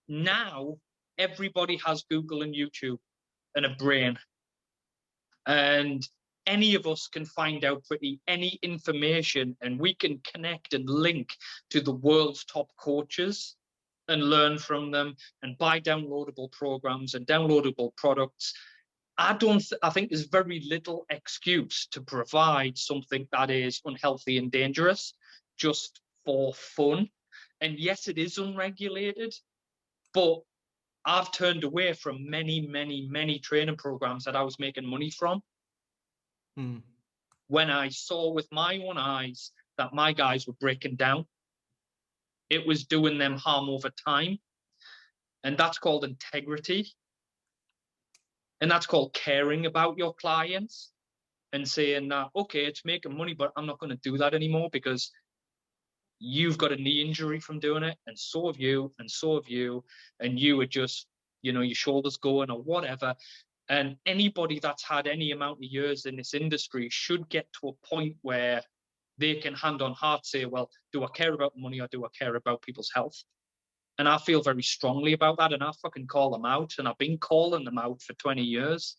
Speaker 5: Now, everybody has Google and YouTube and a brain. And any of us can find out pretty any information, and we can connect and link to the world's top coaches and learn from them and buy downloadable programs and downloadable products. I think there's very little excuse to provide something that is unhealthy and dangerous just for fun. And yes, it is unregulated, but I've turned away from many training programs that I was making money from. When I saw with my own eyes that my guys were breaking down, it was doing them harm over time. And that's called integrity. And that's called caring about your clients and saying that, okay, it's making money, but I'm not going to do that anymore because you've got a knee injury from doing it, and so have you, and so have you, and you are just, you know, your shoulders going or whatever. And anybody that's had any amount of years in this industry should get to a point where they can hand on heart say, well, do I care about money or do I care about people's health? And I feel very strongly about that, and I fucking call them out, and I've been calling them out for 20 years.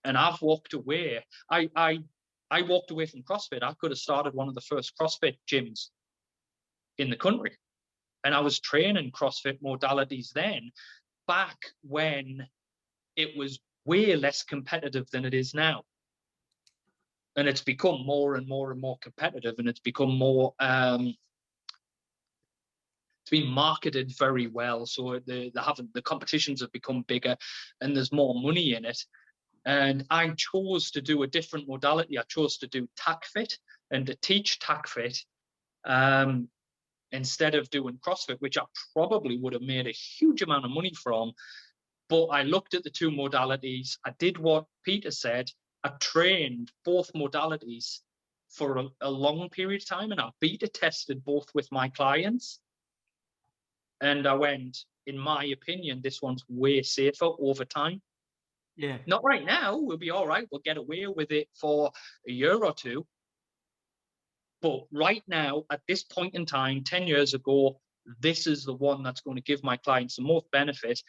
Speaker 5: And I've walked away. I walked away from CrossFit. I could have started one of the first CrossFit gyms in the country. And I was training CrossFit modalities then, back when it was way less competitive than it is now. And it's become more and more and more competitive, and it's become more, it's been marketed very well. So the competitions have become bigger and there's more money in it. And I chose to do a different modality. I chose to do TACFit and to teach TACFit instead of doing CrossFit, which I probably would have made a huge amount of money from. But I looked at the two modalities. I did what Peter said. I trained both modalities for a long period of time, and I beta tested both with my clients. And I went, in my opinion, this one's way safer over time.
Speaker 2: Yeah.
Speaker 5: Not right now. We'll be all right. We'll get away with it for a year or two. But right now, at this point in time, 10 years ago, this is the one that's going to give my clients the most benefit.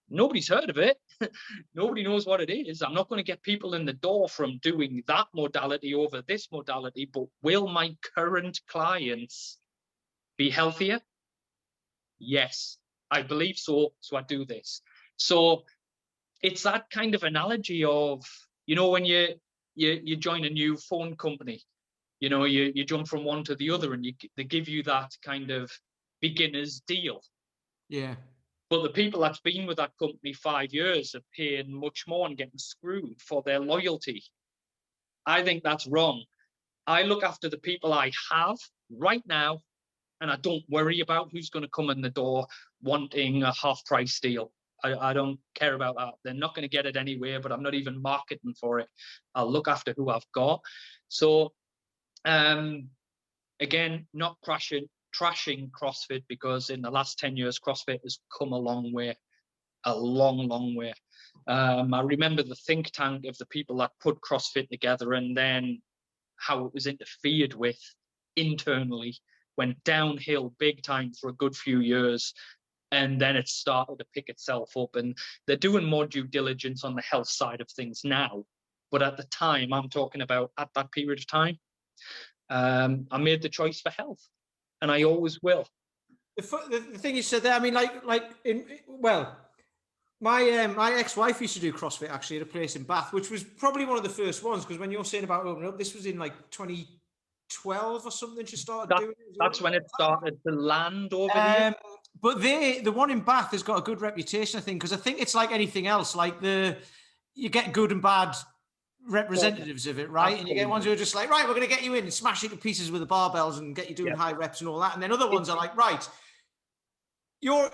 Speaker 5: Nobody's heard of it. Nobody knows what it is. I'm not going to get people in the door from doing that modality over this modality, but will my current clients be healthier? Yes, I believe so. So I do this. So it's that kind of analogy of, you know, when you join a new phone company, you know, you jump from one to the other, and they give you that kind of beginner's deal.
Speaker 2: Yeah.
Speaker 5: But the people that's been with that company 5 years are paying much more and getting screwed for their loyalty. I think that's wrong. I look after the people I have right now, and I don't worry about who's going to come in the door wanting a half-price deal. I don't care about that. They're not going to get it anywhere, but I'm not even marketing for it. I'll look after who I've got. So, again, not trashing CrossFit, because in the last 10 years, CrossFit has come a long way, a long, long way. I remember the think tank of the people that put CrossFit together, and then how it was interfered with internally, went downhill big time for a good few years. And then it started to pick itself up, and they're doing more due diligence on the health side of things now. But at the time, I'm talking about at that period of time, I made the choice for health, and I always will.
Speaker 2: The thing you said there, I mean, my ex-wife used to do CrossFit actually at a place in Bath, which was probably one of the first ones, because when you're saying about opening up, this was in like 2012 or something. She started doing it.
Speaker 5: That's when it started to land over here.
Speaker 2: But the one in Bath has got a good reputation, I think, because I think it's like anything else. Like you get good and bad representatives of it, right? Absolutely. And you get ones who are just like, right, we're going to get you in and smash you to pieces with the barbells and get you doing high reps and all that. And then other ones are like, right, you're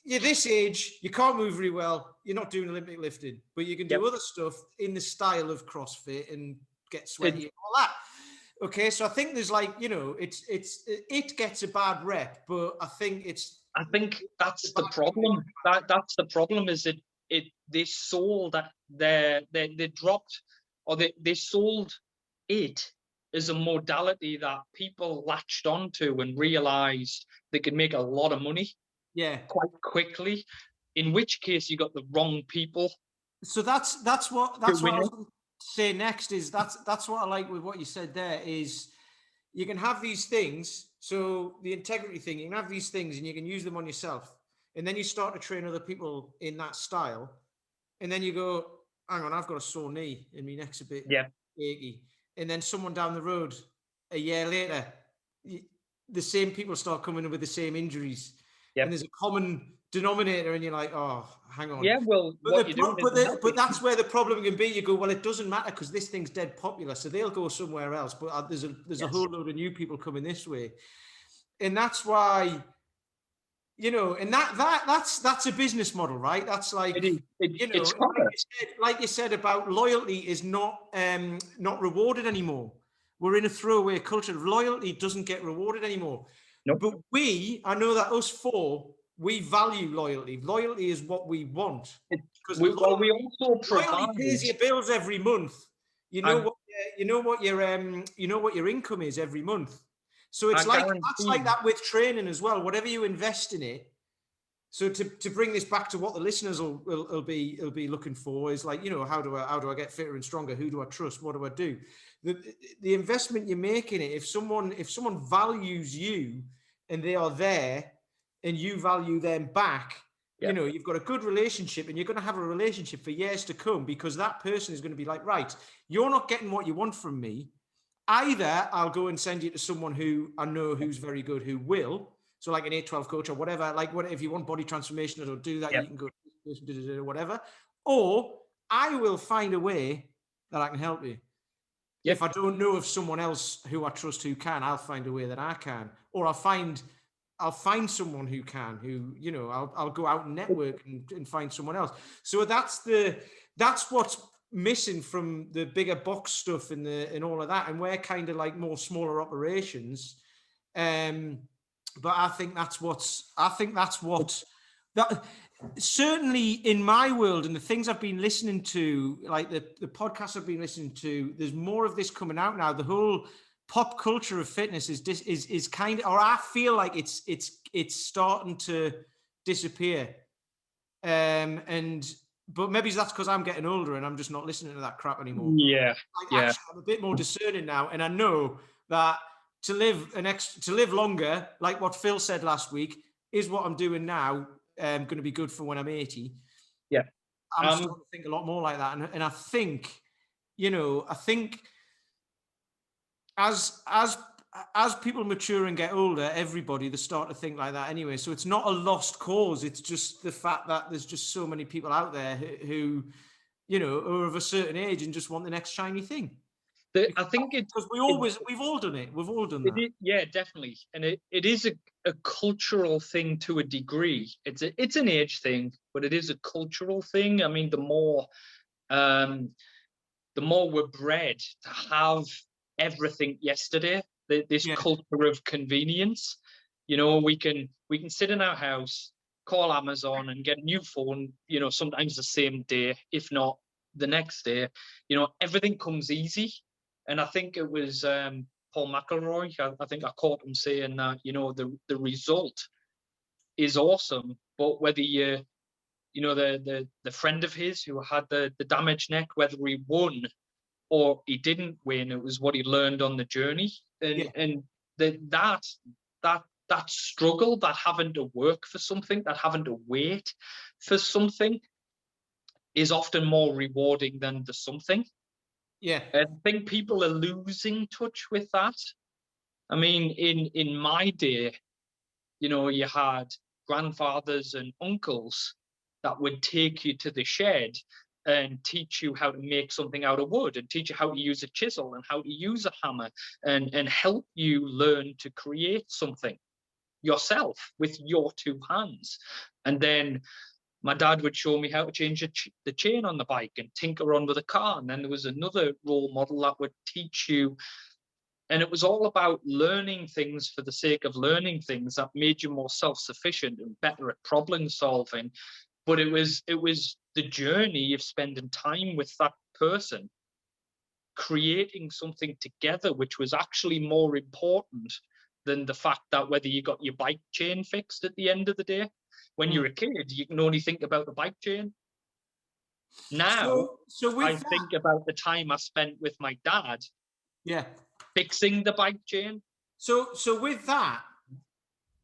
Speaker 2: this age, you can't move very well, you're not doing Olympic lifting, but you can do other stuff in the style of CrossFit and get sweaty and all that. Okay, so I think there's like, it gets a bad rep, but I think
Speaker 5: that's the problem. That's the problem, is they sold that they dropped, or they sold it as a modality that people latched onto and realized they could make a lot of money quite quickly, in which case you got the wrong people.
Speaker 2: So that's what I was going to say next, is that's what I like with what you said there, is you can have these things. So the integrity thing, you can have these things and you can use them on yourself. And then you start to train other people in that style. And then you go, hang on, I've got a sore knee and my neck's a bit achy. And then someone down the road, a year later, the same people start coming in with the same injuries. And there's a common denominator, and you're like, oh, hang on.
Speaker 5: Yeah, well,
Speaker 2: but that's where the problem can be. You go, well, it doesn't matter because this thing's dead popular, so they'll go somewhere else. But there's a whole load of new people coming this way, and that's why, and that's a business model, right? That's like,
Speaker 5: it's
Speaker 2: like you said about loyalty is not rewarded anymore. We're in a throwaway culture. Loyalty doesn't get rewarded anymore.
Speaker 5: Nope.
Speaker 2: But I know that us four, we value loyalty. Loyalty is what we want. Because
Speaker 5: we also provide.
Speaker 2: Loyalty pays your bills every month. You know what your income is every month. So it's that's like that with training as well. Whatever you invest in it. So to bring this back to what the listeners will be looking for is like, how do I get fitter and stronger? Who do I trust? What do I do? The investment you make in it, if someone values you and they are there and you value them back, you've got a good relationship, and you're going to have a relationship for years to come, because that person is going to be like, right, you're not getting what you want from me. Either I'll go and send you to someone who I know who's very good, who will. So like an 8-12 coach or whatever, if you want body transformation or do that, you can go whatever. Or I will find a way that I can help you. Yep. If I don't know of someone else who I trust who can, I'll find a way that I can. Or I'll find someone who can, I'll go out and network and find someone else. So that's what's missing from the bigger box stuff and all of that. And we're kind of like more smaller operations. But I think that's what certainly in my world and the things I've been listening to, like the podcasts I've been listening to, there's more of this coming out now. The whole pop culture of fitness is kind of, or I feel like it's starting to disappear. But maybe that's because I'm getting older and I'm just not listening to that crap anymore.
Speaker 5: Yeah.
Speaker 2: Actually, I'm a bit more discerning now, and I know that to live longer, like what Phil said last week, is what I'm doing now. Going to be good for when I'm 80.
Speaker 5: Yeah,
Speaker 2: I'm starting to think a lot more like that, and I think, as as people mature and get older, everybody, they start to think like that anyway. So it's not a lost cause. It's just the fact that there's just so many people out there who you know, are of a certain age and just want the next shiny thing.
Speaker 5: I think it's
Speaker 2: because we've all done it. We've all done that.
Speaker 5: Yeah, definitely, and it is a cultural thing to a degree. It's an age thing, but it is a cultural thing. I mean, the more we're bred to have everything yesterday, this culture of convenience. You know, we can sit in our house, call Amazon, and get a new phone. You know, sometimes the same day, if not the next day. You know, everything comes easy, and I think it was Paul McElroy. I think I caught him saying that. You know, the result is awesome, but whether you know, the friend of his who had the damaged neck, whether he won or he didn't win, it was what he learned on the journey. And that struggle, that having to work for something, that having to wait for something, is often more rewarding than the something.
Speaker 2: Yeah.
Speaker 5: I think people are losing touch with that. I mean, in my day, you know, you had grandfathers and uncles that would take you to the shed and teach you how to make something out of wood, and teach you how to use a chisel and how to use a hammer, and help you learn to create something yourself with your two hands. And then my dad would show me how to change the chain on the bike and tinker on with a car. And then there was another role model that would teach you. And it was all about learning things for the sake of learning things that made you more self-sufficient and better at problem solving. But it was the journey of spending time with that person, creating something together, which was actually more important than the fact that whether you got your bike chain fixed at the end of the day. When you're a kid, you can only think about the bike chain. Now, I think about the time I spent with my dad, fixing the bike chain.
Speaker 2: So with that,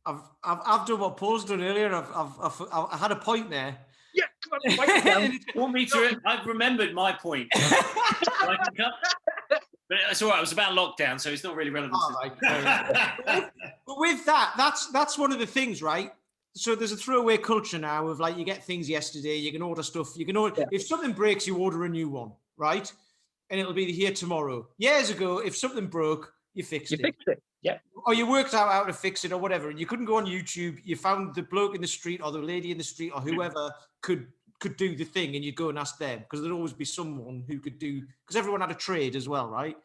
Speaker 2: I've done what Paul's done earlier. I had a point there.
Speaker 5: Yeah, come on,
Speaker 4: want me to? I've remembered my point. But it's all right. It was about lockdown, so it's not really relevant.
Speaker 2: But with that, that's one of the things, right? So there's a throwaway culture now of like, you get things yesterday, you can order stuff, you can order, if something breaks, you order a new one, right? And it'll be here tomorrow. Years ago, if something broke, you fixed it.
Speaker 5: Yeah.
Speaker 2: Or you worked out how to fix it or whatever, and you couldn't go on YouTube, you found the bloke in the street or the lady in the street or whoever could do the thing, and you'd go and ask them, because there'd always be someone who could do, because everyone had a trade as well, right?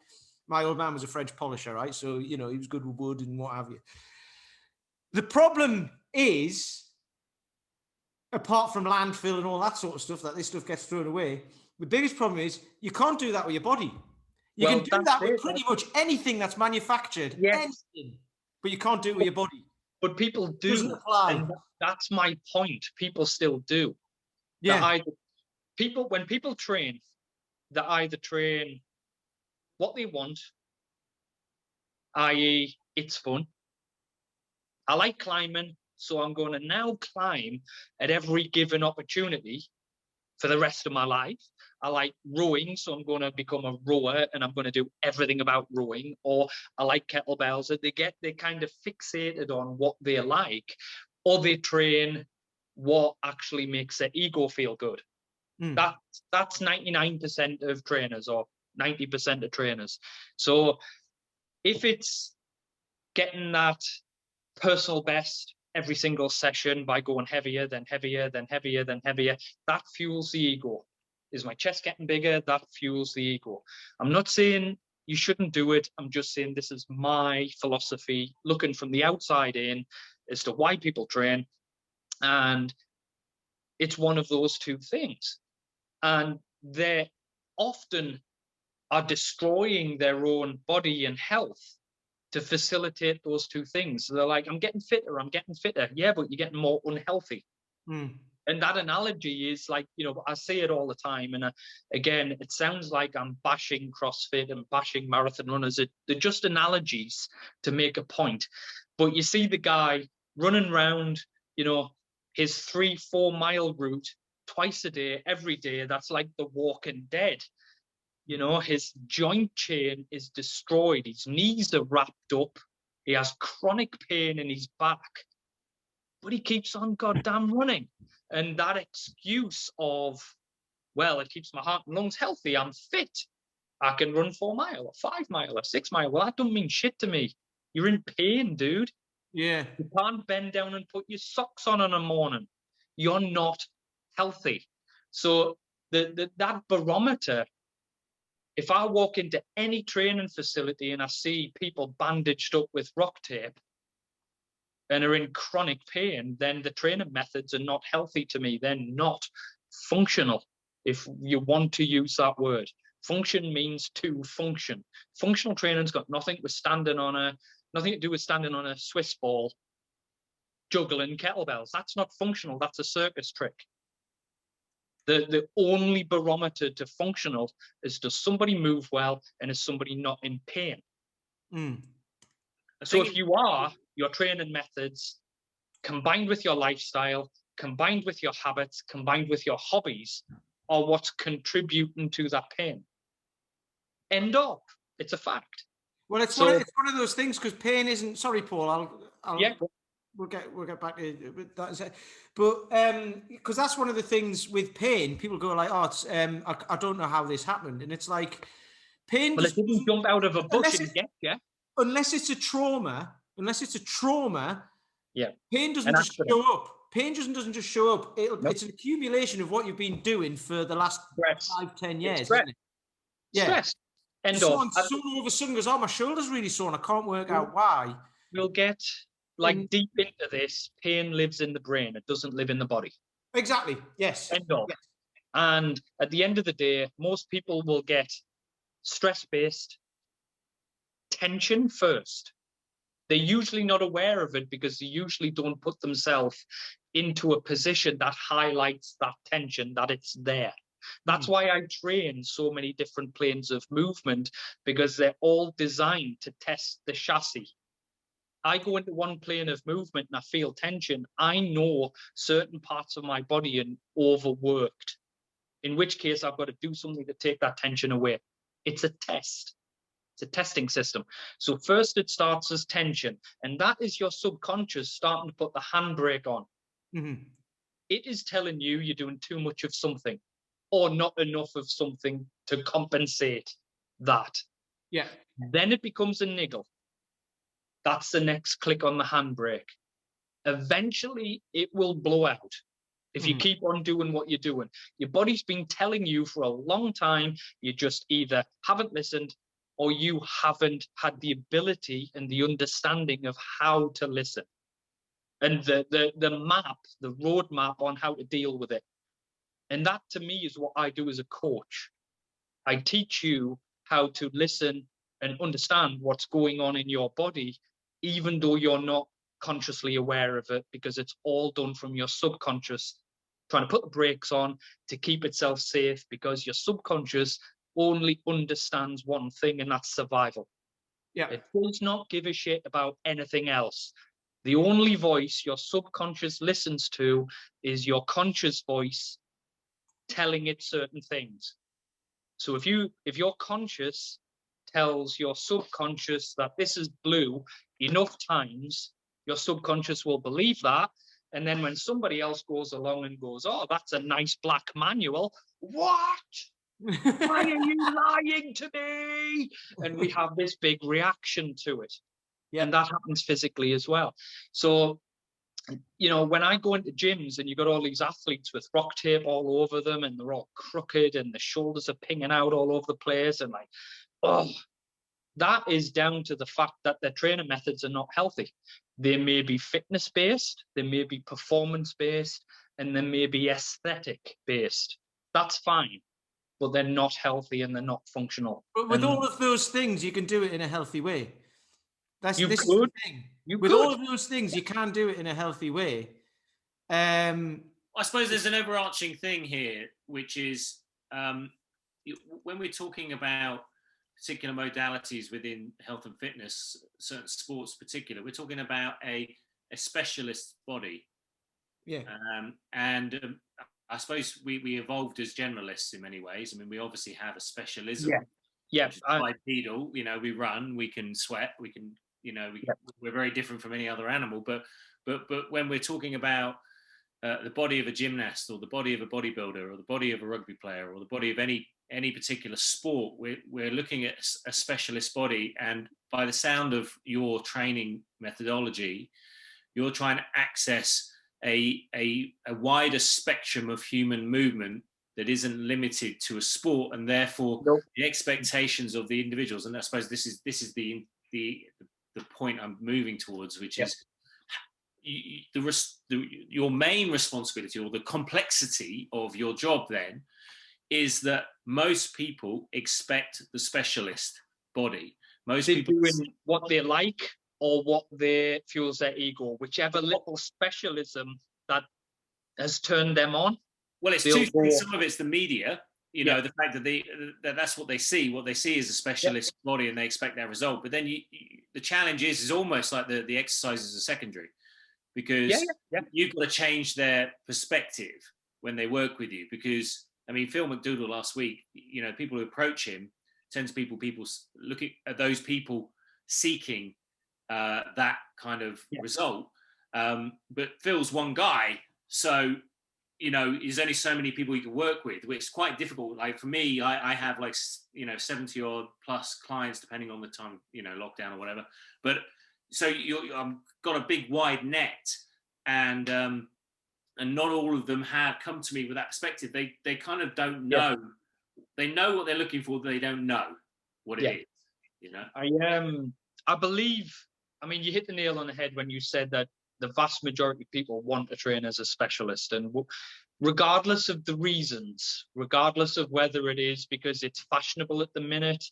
Speaker 2: My old man was a French polisher, right? So, you know, he was good with wood and what have you. The problem is, apart from landfill and all that sort of stuff, that this stuff gets thrown away, the biggest problem is you can't do that with your body. You can do that with pretty much anything that's manufactured, anything, but you can't do it with your body.
Speaker 5: But people do, and that's my point. People still do.
Speaker 2: Yeah.
Speaker 5: When people train, they either train what they want, i.e., it's fun. I like climbing, so I'm going to now climb at every given opportunity for the rest of my life. I like rowing, so I'm going to become a rower and I'm going to do everything about rowing. Or I like kettlebells. They kind of fixated on what they like, or they train what actually makes their ego feel good. That's 99% of trainers, or 90% of trainers. So if it's getting that personal best every single session by going heavier, then heavier, then heavier, then heavier, that fuels the ego. Is my chest getting bigger? That fuels the ego. I'm not saying you shouldn't do it. I'm just saying this is my philosophy, looking from the outside in as to why people train. And it's one of those two things. And they often are destroying their own body and health to facilitate those two things. So they're like, I'm getting fitter. Yeah, but you're getting more unhealthy. And that analogy is like, you know, I say it all the time. And again, it sounds like I'm bashing CrossFit and bashing marathon runners. They're just analogies to make a point. But you see the guy running around, you know, his 3-4 mile route twice a day, every day. That's like the Walking Dead. You know, his joint chain is destroyed. His knees are wrapped up. He has chronic pain in his back, but he keeps on goddamn running. And that excuse of, well, it keeps my heart and lungs healthy. I'm fit. I can run 4 mile or 5 mile or 6 mile. Well, that don't mean shit to me. You're in pain, dude.
Speaker 2: Yeah.
Speaker 5: You can't bend down and put your socks on in a morning. You're not healthy. So that barometer, if I walk into any training facility and I see people bandaged up with rock tape and are in chronic pain, then the training methods are not healthy to me. They're not functional, if you want to use that word. Function means to function. Functional training's got nothing to do with standing on a Swiss ball, juggling kettlebells. That's not functional. That's a circus trick. The only barometer to functional is, does somebody move well and is somebody not in pain? So if you are, your training methods combined with your lifestyle, combined with your habits, combined with your hobbies, are what's contributing to that pain. End of. It's a fact.
Speaker 2: Well, it's one of those things, because pain isn't. Sorry, Paul.
Speaker 5: Yeah.
Speaker 2: We'll get back to that. But because that's one of the things with pain, people go like, "Oh, it's, I don't know how this happened," and it's like pain.
Speaker 5: Well, it didn't jump out of a bush and get you.
Speaker 2: Unless it's a trauma.
Speaker 5: Yeah.
Speaker 2: Pain doesn't just show up. Pain doesn't just show up. It's an accumulation of what you've been doing for the last 5-10 years, isn't it? Yeah. Stress. Someone all of a sudden goes, "Oh, my shoulder's really sore and I can't work out why."
Speaker 5: We'll get deep into this. Pain lives in the brain. It doesn't live in the body.
Speaker 2: Exactly. Yes.
Speaker 5: End of. Yes. And at the end of the day, most people will get stress-based tension first. They're usually not aware of it because they usually don't put themselves into a position that highlights that tension, that it's there. That's why I train so many different planes of movement, because they're all designed to test the chassis. I go into one plane of movement and I feel tension. I know certain parts of my body are overworked, in which case I've got to do something to take that tension away. It's a test. It's a testing system. So first it starts as tension, and that is your subconscious starting to put the handbrake on. Mm-hmm. It is telling you you're doing too much of something or not enough of something to compensate that.
Speaker 2: Yeah.
Speaker 5: Then it becomes a niggle. That's the next click on the handbrake. Eventually it will blow out. If you keep on doing what you're doing, your body's been telling you for a long time, you just either haven't listened or you haven't had the ability and the understanding of how to listen. And the map, the roadmap on how to deal with it. And that to me is what I do as a coach. I teach you how to listen and understand what's going on in your body, even though you're not consciously aware of it, because it's all done from your subconscious, trying to put the brakes on to keep itself safe, because your subconscious only understands one thing, and that's survival.
Speaker 2: Yeah.
Speaker 5: It does not give a shit about anything else. The only voice your subconscious listens to is your conscious voice telling it certain things. So if your conscious tells your subconscious that this is blue enough times, your subconscious will believe that. And then when somebody else goes along and goes, "Oh, that's a nice black manual," what? Why are you lying to me? And we have this big reaction to it. Yeah. And that happens physically as well. So, you know, when I go into gyms and you've got all these athletes with rock tape all over them and they're all crooked and the shoulders are pinging out all over the place, and like, oh, that is down to the fact that their training methods are not healthy. They may be fitness based, they may be performance based, and they may be aesthetic based. That's fine, but they're not healthy and they're not functional.
Speaker 2: But with all of those things, you can do it in a healthy way. This is the thing. All of those things, you can do it in a healthy way.
Speaker 4: I suppose there's an overarching thing here, which is when we're talking about particular modalities within health and fitness, certain sports in particular, we're talking about a specialist body.
Speaker 2: Yeah.
Speaker 4: And I suppose we evolved as generalists in many ways. I mean, we obviously have a specialism.
Speaker 5: Yeah.
Speaker 4: Bipedal, you know, we run, we can sweat, we can, you know, we're very different from any other animal. But when we're talking about the body of a gymnast, or the body of a bodybuilder, or the body of a rugby player, or the body of any particular sport, we're looking at a specialist body. And by the sound of your training methodology, you're trying to access a wider spectrum of human movement that isn't limited to a sport, and therefore the expectations of the individuals. And I suppose this is the point I'm moving towards, which is your main responsibility, or the complexity of your job then, is that most people expect the specialist body. Most people
Speaker 5: doing what they like, or what fuels their ego, whichever little specialism that has turned them on.
Speaker 4: Well, it's two things. Some of it's the media, you know, the fact that that's what they see. What they see is a specialist body, and they expect that result. But then the challenge is almost like the exercises are secondary, because you've got to change their perspective when they work with you. Because, I mean, Phil McDougall last week, you know, people who approach him tend to people looking at those people seeking that kind of result. But Phil's one guy, so, you know, there's only so many people you can work with, which is quite difficult. Like for me, I have like, you know, 70 odd plus clients, depending on the time, you know, lockdown or whatever. But so I've got a big wide net, and not all of them have come to me with that perspective. They kind of don't know. They know what they're looking for, but they don't know what it is. You know,
Speaker 5: I believe. I mean, you hit the nail on the head when you said that the vast majority of people want to train as a specialist, and regardless of the reasons, regardless of whether it is because it's fashionable at the minute,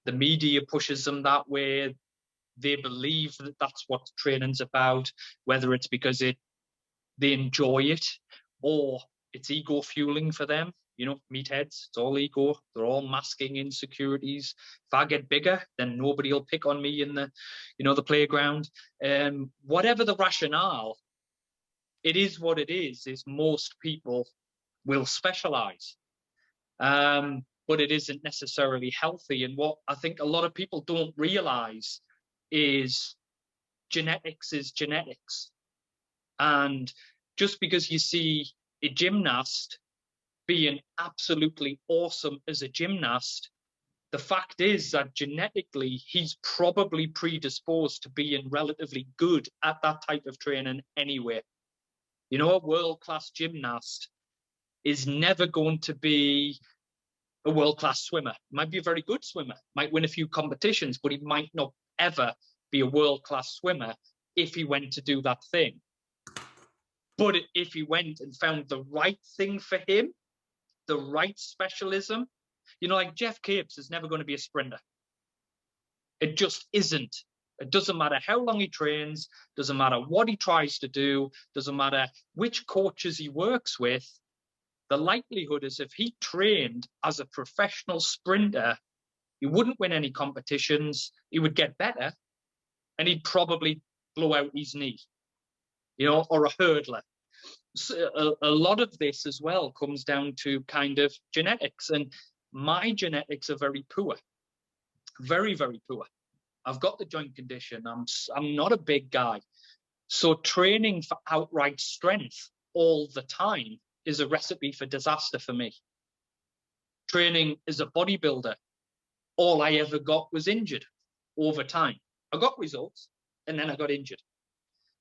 Speaker 5: the media pushes them that way, they believe that that's what training's about, whether it's because they enjoy it, or it's ego fueling for them. You know, meatheads, it's all ego. They're all masking insecurities. If I get bigger, then nobody will pick on me in the, you know, the playground. Whatever the rationale, it is what it is most people will specialize. But it isn't necessarily healthy. And what I think a lot of people don't realize is genetics is genetics. And just because you see a gymnast being absolutely awesome as a gymnast, the fact is that genetically he's probably predisposed to being relatively good at that type of training anyway. You know, a world-class gymnast is never going to be a world-class swimmer. Might be a very good swimmer, might win a few competitions, but he might not ever be a world-class swimmer if he went to do that thing. But if he went and found the right thing for him, the right specialism, you know, like Jeff Capes is never going to be a sprinter. It just isn't. It doesn't matter how long he trains, doesn't matter what he tries to do, doesn't matter which coaches he works with. The likelihood is if he trained as a professional sprinter, he wouldn't win any competitions, he would get better, and he'd probably blow out his knee, you know, or a hurdler. So a lot of this as well comes down to kind of genetics, and my genetics are very poor, very, very poor. I've got the joint condition. I'm not a big guy. So training for outright strength all the time is a recipe for disaster for me. Training as a bodybuilder, all I ever got was injured over time. I got results and then I got injured.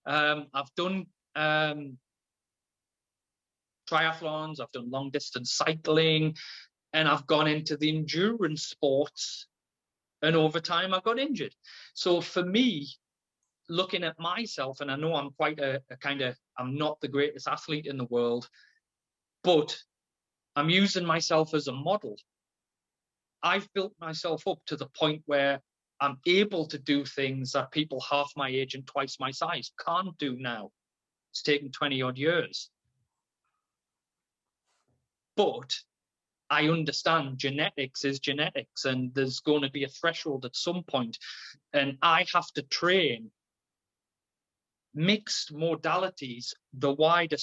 Speaker 5: I've done triathlons, I've done long distance cycling, and I've gone into the endurance sports, and over time I got injured. So for me, looking at myself, and I know I'm quite I'm not the greatest athlete in the world, but I'm using myself as a model. I've built myself up to the point where I'm able to do things that people half my age and twice my size can't do now. It's taken 20 odd years. But I understand genetics is genetics, and there's going to be a threshold at some point, and I have to train mixed modalities, the wider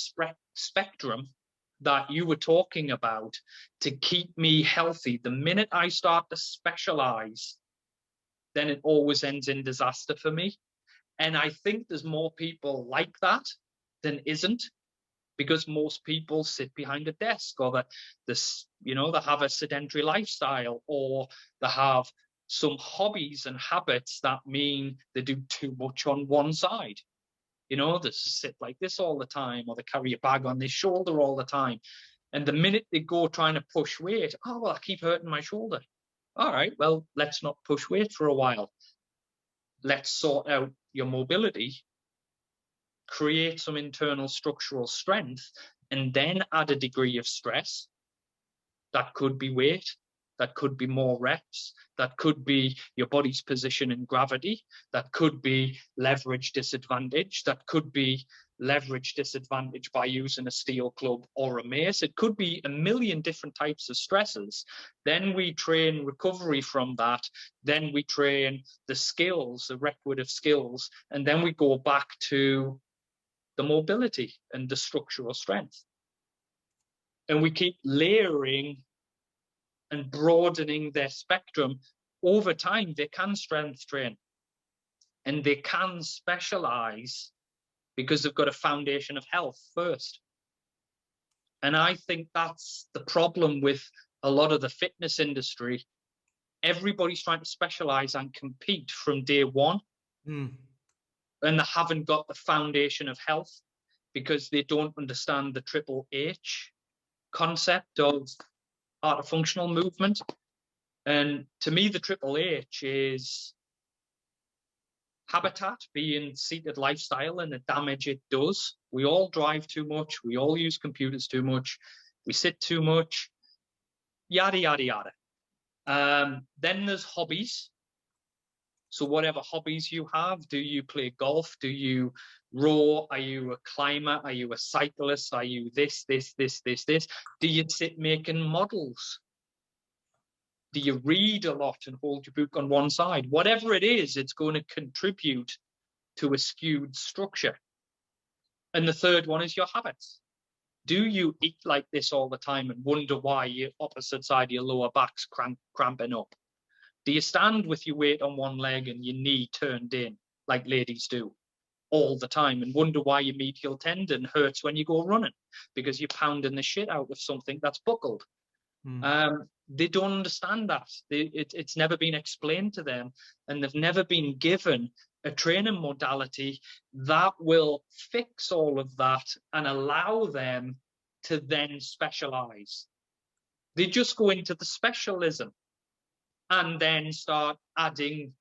Speaker 5: spectrum, that you were talking about to keep me healthy, the minute I start to specialize, then it always ends in disaster for me. And I think there's more people like that than isn't, because most people sit behind a desk, or that this, you know, they have a sedentary lifestyle, or they have some hobbies and habits that mean they do too much on one side. You know, they sit like this all the time, or they carry a bag on their shoulder all the time. And the minute they go trying to push weight, oh, well, I keep hurting my shoulder. All right, well, let's not push weight for a while. Let's sort out your mobility, create some internal structural strength, and then add a degree of stress. That could be weight, that could be more reps, that could be your body's position in gravity, that could be leverage disadvantage, that could be leverage disadvantage by using a steel club or a mace. It could be a million different types of stresses. Then we train recovery from that. Then we train the skills, the requisite of skills, and then we go back to the mobility and the structural strength. And we keep layering and broadening their spectrum. Over time, they can strength train and they can specialize because they've got a foundation of health first. And I think that's the problem with a lot of the fitness industry. Everybody's trying to specialize and compete from day one. And they haven't got the foundation of health because they don't understand the Triple H concept of art of functional movement. And to me, the Triple H is habitat, being seated lifestyle, and the damage it does. We all drive too much. We all use computers too much. We sit too much, yada, yada, yada. Then there's hobbies. So whatever hobbies you have, do you play golf? Do you row? Are you a climber? Are you a cyclist? Are you this? Do you sit making models? Do you read a lot and hold your book on one side? Whatever it is, it's going to contribute to a skewed structure. And the third one is your habits. Do you eat like this all the time and wonder why your opposite side of your lower back's cramping up? Do you stand with your weight on one leg and your knee turned in, like ladies do, all the time, and wonder why your medial tendon hurts when you go running? Because you're pounding the shit out of something that's buckled. They don't understand that. It's never been explained to them, and they've never been given a training modality that will fix all of that and allow them to then specialize. They just go into the specialism and then start adding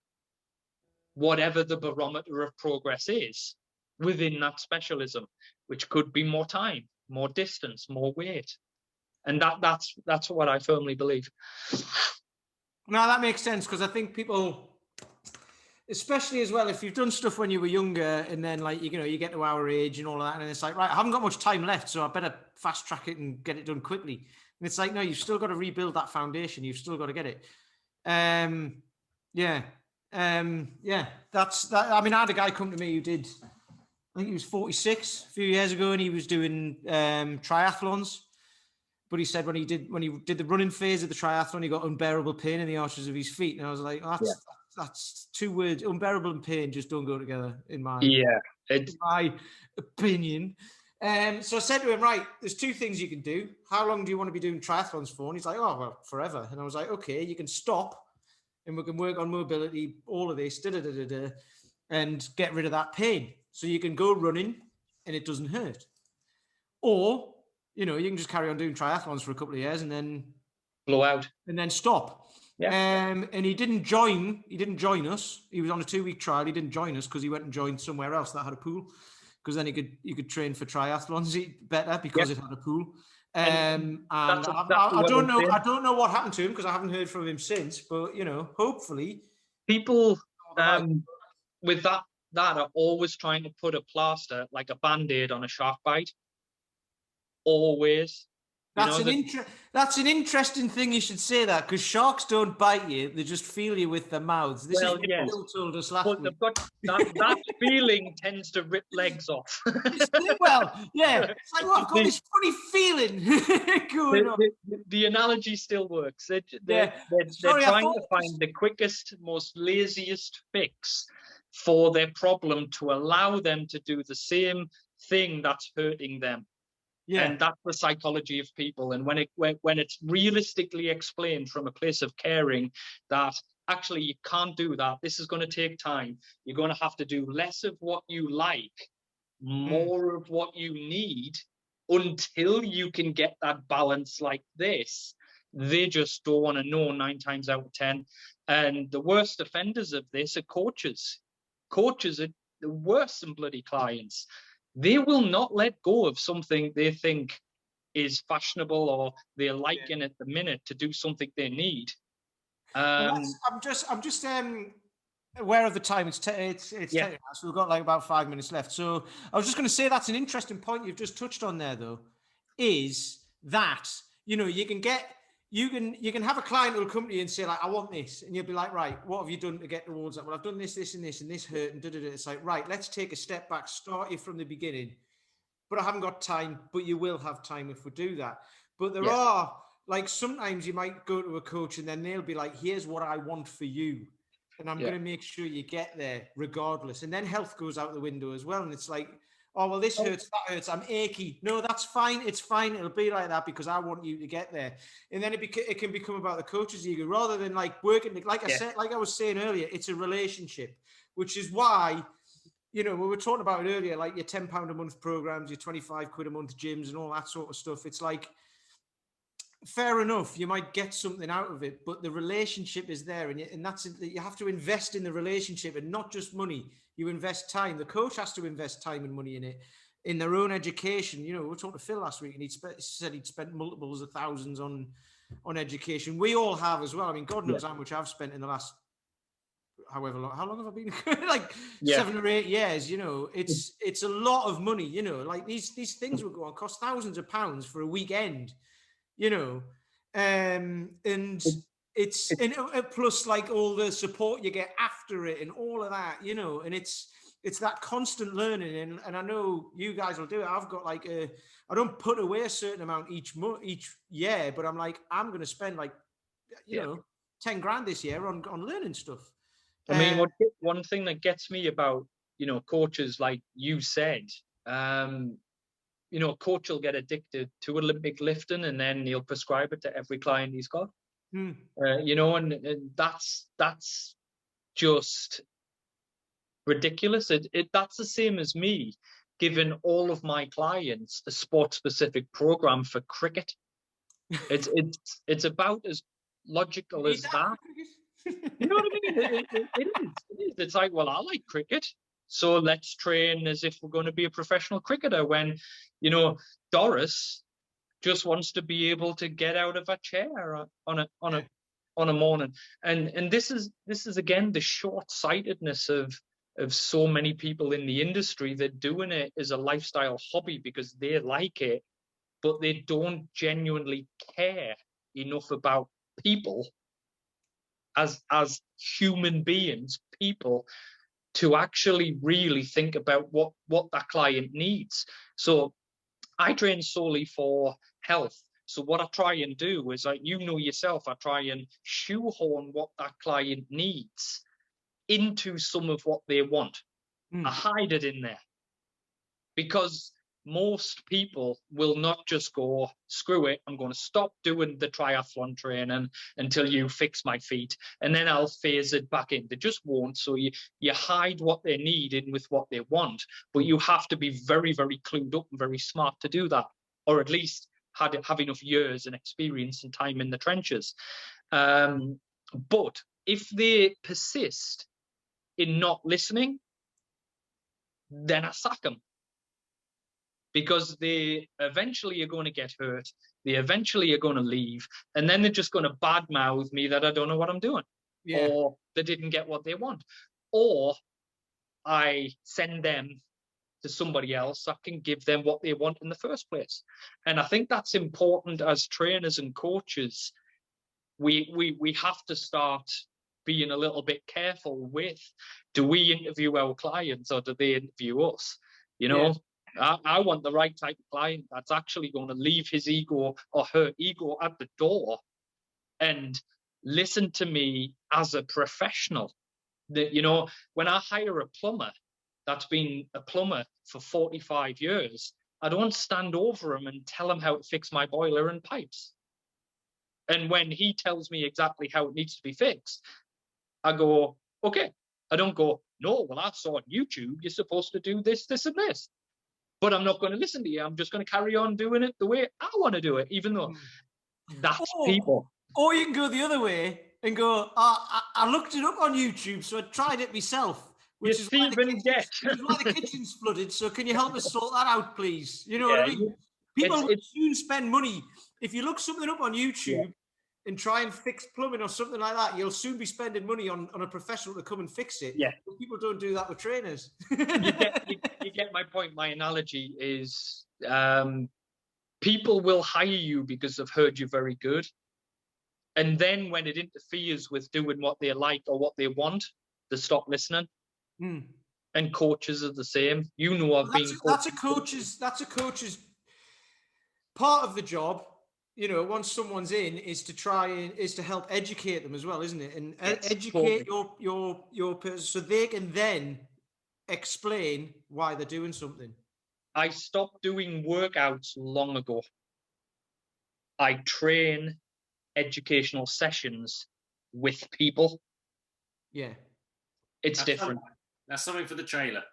Speaker 5: whatever the barometer of progress is within that specialism, which could be more time, more distance, more weight. And that's what I firmly believe.
Speaker 2: No, that makes sense, because I think people, especially as well, if you've done stuff when you were younger and then, like, you know, you get to our age and all of that, and it's like, right, I haven't got much time left, so I better fast track it and get it done quickly. And it's like, no, you've still got to rebuild that foundation. You've still got to get it. That's that. I mean, I had a guy come to me who did, I think he was 46 a few years ago, and he was doing triathlons. But he said when he did the running phase of the triathlon, he got unbearable pain in the arches of his feet. And I was like, oh, that's two words. Unbearable and pain just don't go together in my opinion. So I said to him, right, there's two things you can do. How long do you want to be doing triathlons for? And he's like, oh, well, forever. And I was like, okay, you can stop and we can work on mobility, all of this, and get rid of that pain. So you can go running and it doesn't hurt. Or, you know, you can just carry on doing triathlons for a couple of years and then
Speaker 5: blow out
Speaker 2: and then stop.
Speaker 5: Yeah.
Speaker 2: And he didn't join us. He was on a 2-week trial. He didn't join us because he went and joined somewhere else that had a pool. Because then he could train for triathlons better because it had a pool. And I don't know what happened to him because I haven't heard from him since. But you know, hopefully,
Speaker 5: people with that are always trying to put a plaster, like a band-aid, on a shark bite. Always.
Speaker 2: That's an interesting thing you should say that, because sharks don't bite you; they just feel you with their mouths. This is what Bill told us last week.
Speaker 5: They've got that feeling tends to rip legs off.
Speaker 2: Well, yeah, it's like, well, I've got this funny feeling going on.
Speaker 5: The analogy still works. They're trying to find the quickest, most laziest fix for their problem to allow them to do the same thing that's hurting them. Yeah. And that's the psychology of people. And when it's realistically explained from a place of caring that actually you can't do that, this is going to take time, you're going to have to do less of what you like, more of what you need, until you can get that balance like this. They just don't want to know 9 times out of 10. And the worst offenders of this are coaches. Coaches are the worst than bloody clients. They will not let go of something they think is fashionable or they're liking at the minute to do something they need.
Speaker 2: I'm just aware of the time. It's 10 now, so we've got like about 5 minutes left. So I was just going to say that's an interesting point you've just touched on there, though, is that you can have a client who'll come to you and say, like, I want this, and you'll be like, right, what have you done to get towards that? Well, I've done this, this, and this, and this hurt, and da-da-da. It's like, right, let's take a step back, start you from the beginning. But I haven't got time, but you will have time if we do that. But there are, like, sometimes you might go to a coach and then they'll be like, here's what I want for you, and I'm going to make sure you get there regardless. And then health goes out the window as well. And it's like, oh, well, this hurts, that hurts, I'm achy. No, that's fine. It's fine. It'll be like that because I want you to get there. And then it can become about the coach's ego rather than like working. Like I was saying earlier, it's a relationship, which is why, we were talking about it earlier, like your £10 a month programs, your 25 quid a month gyms and all that sort of stuff. It's like, fair enough, you might get something out of it, but the relationship is there, and that's it. You have to invest in the relationship and not just money. You invest time. The coach has to invest time and money in it, in their own education. We were talking to Phil last week, and he said he'd spent multiples of thousands on education. We all have as well. I mean, God knows how much I've spent in the last however long. How long have I been? Like 7 or 8 years. It's a lot of money. Like these things will go on cost thousands of pounds for a weekend. And it's plus like all the support you get after it and all of that, and it's that constant learning. And I know you guys will do it. I've got like I don't put away a certain amount each year, but I'm like, I'm going to spend like, 10 grand this year on learning stuff.
Speaker 5: I mean, one thing that gets me about, coaches, like you said, a coach will get addicted to Olympic lifting and then he'll prescribe it to every client he's got. And that's just ridiculous. That's the same as me giving all of my clients a sport-specific program for cricket. It's about as logical as that. You know what I mean? It is. It's like, well, I like cricket, so let's train as if we're going to be a professional cricketer. When, Doris just wants to be able to get out of a chair on a morning, and this is again the short-sightedness of so many people in the industry. They're doing it as a lifestyle hobby because they like it, but they don't genuinely care enough about people as human beings, people, to actually really think about what that client needs. So I train solely for health. So what I try and do is, like, yourself, I try and shoehorn what that client needs into some of what they want. I hide it in there because most people will not just go, screw it, I'm going to stop doing the triathlon training until you fix my feet, and then I'll phase it back in. They just won't. So you hide what they need in with what they want, but you have to be very, very clued up and very smart to do that, or at least have enough years and experience and time in the trenches. But if they persist in not listening, then I sack them. Because they eventually are going to get hurt, they eventually are going to leave, and then they're just going to badmouth me that I don't know what I'm doing, or they didn't get what they want, or I send them to somebody else that can give them what they want in the first place. And I think that's important as trainers and coaches. We have to start being a little bit careful with, do we interview our clients or do they interview us? You know, I want the right type of client that's actually going to leave his ego or her ego at the door and listen to me as a professional. That, you know, when I hire a plumber that's been a plumber for 45 years, I don't stand over him and tell him how to fix my boiler and pipes. And when he tells me exactly how it needs to be fixed, I go, okay. I don't go, no, well, I saw on YouTube, you're supposed to do this, this, and this. But I'm not going to listen to you. I'm just going to carry on doing it the way I want to do it, even though that's people.
Speaker 2: Or you can go the other way and go, I looked it up on YouTube, so I tried it myself. Which is why the kitchen's flooded, so can you help us sort that out, please? You know what I mean? People will soon spend money. If you look something up on YouTube and try and fix plumbing or something like that, you'll soon be spending money on a professional to come and fix it.
Speaker 5: Yeah.
Speaker 2: But people don't do that with trainers.
Speaker 5: you get my point. My analogy is people will hire you because they've heard you're very good. And then when it interferes with doing what they like or what they want, they stop listening. And coaches are the same. You know, that's a coach's
Speaker 2: part of the job. You know, once someone's in, is to help educate them as well, isn't it? And educate your person so they can then explain why they're doing something.
Speaker 5: I stopped doing workouts long ago. I train educational sessions with people.
Speaker 2: Yeah,
Speaker 5: it's different.
Speaker 4: That's something for the trailer.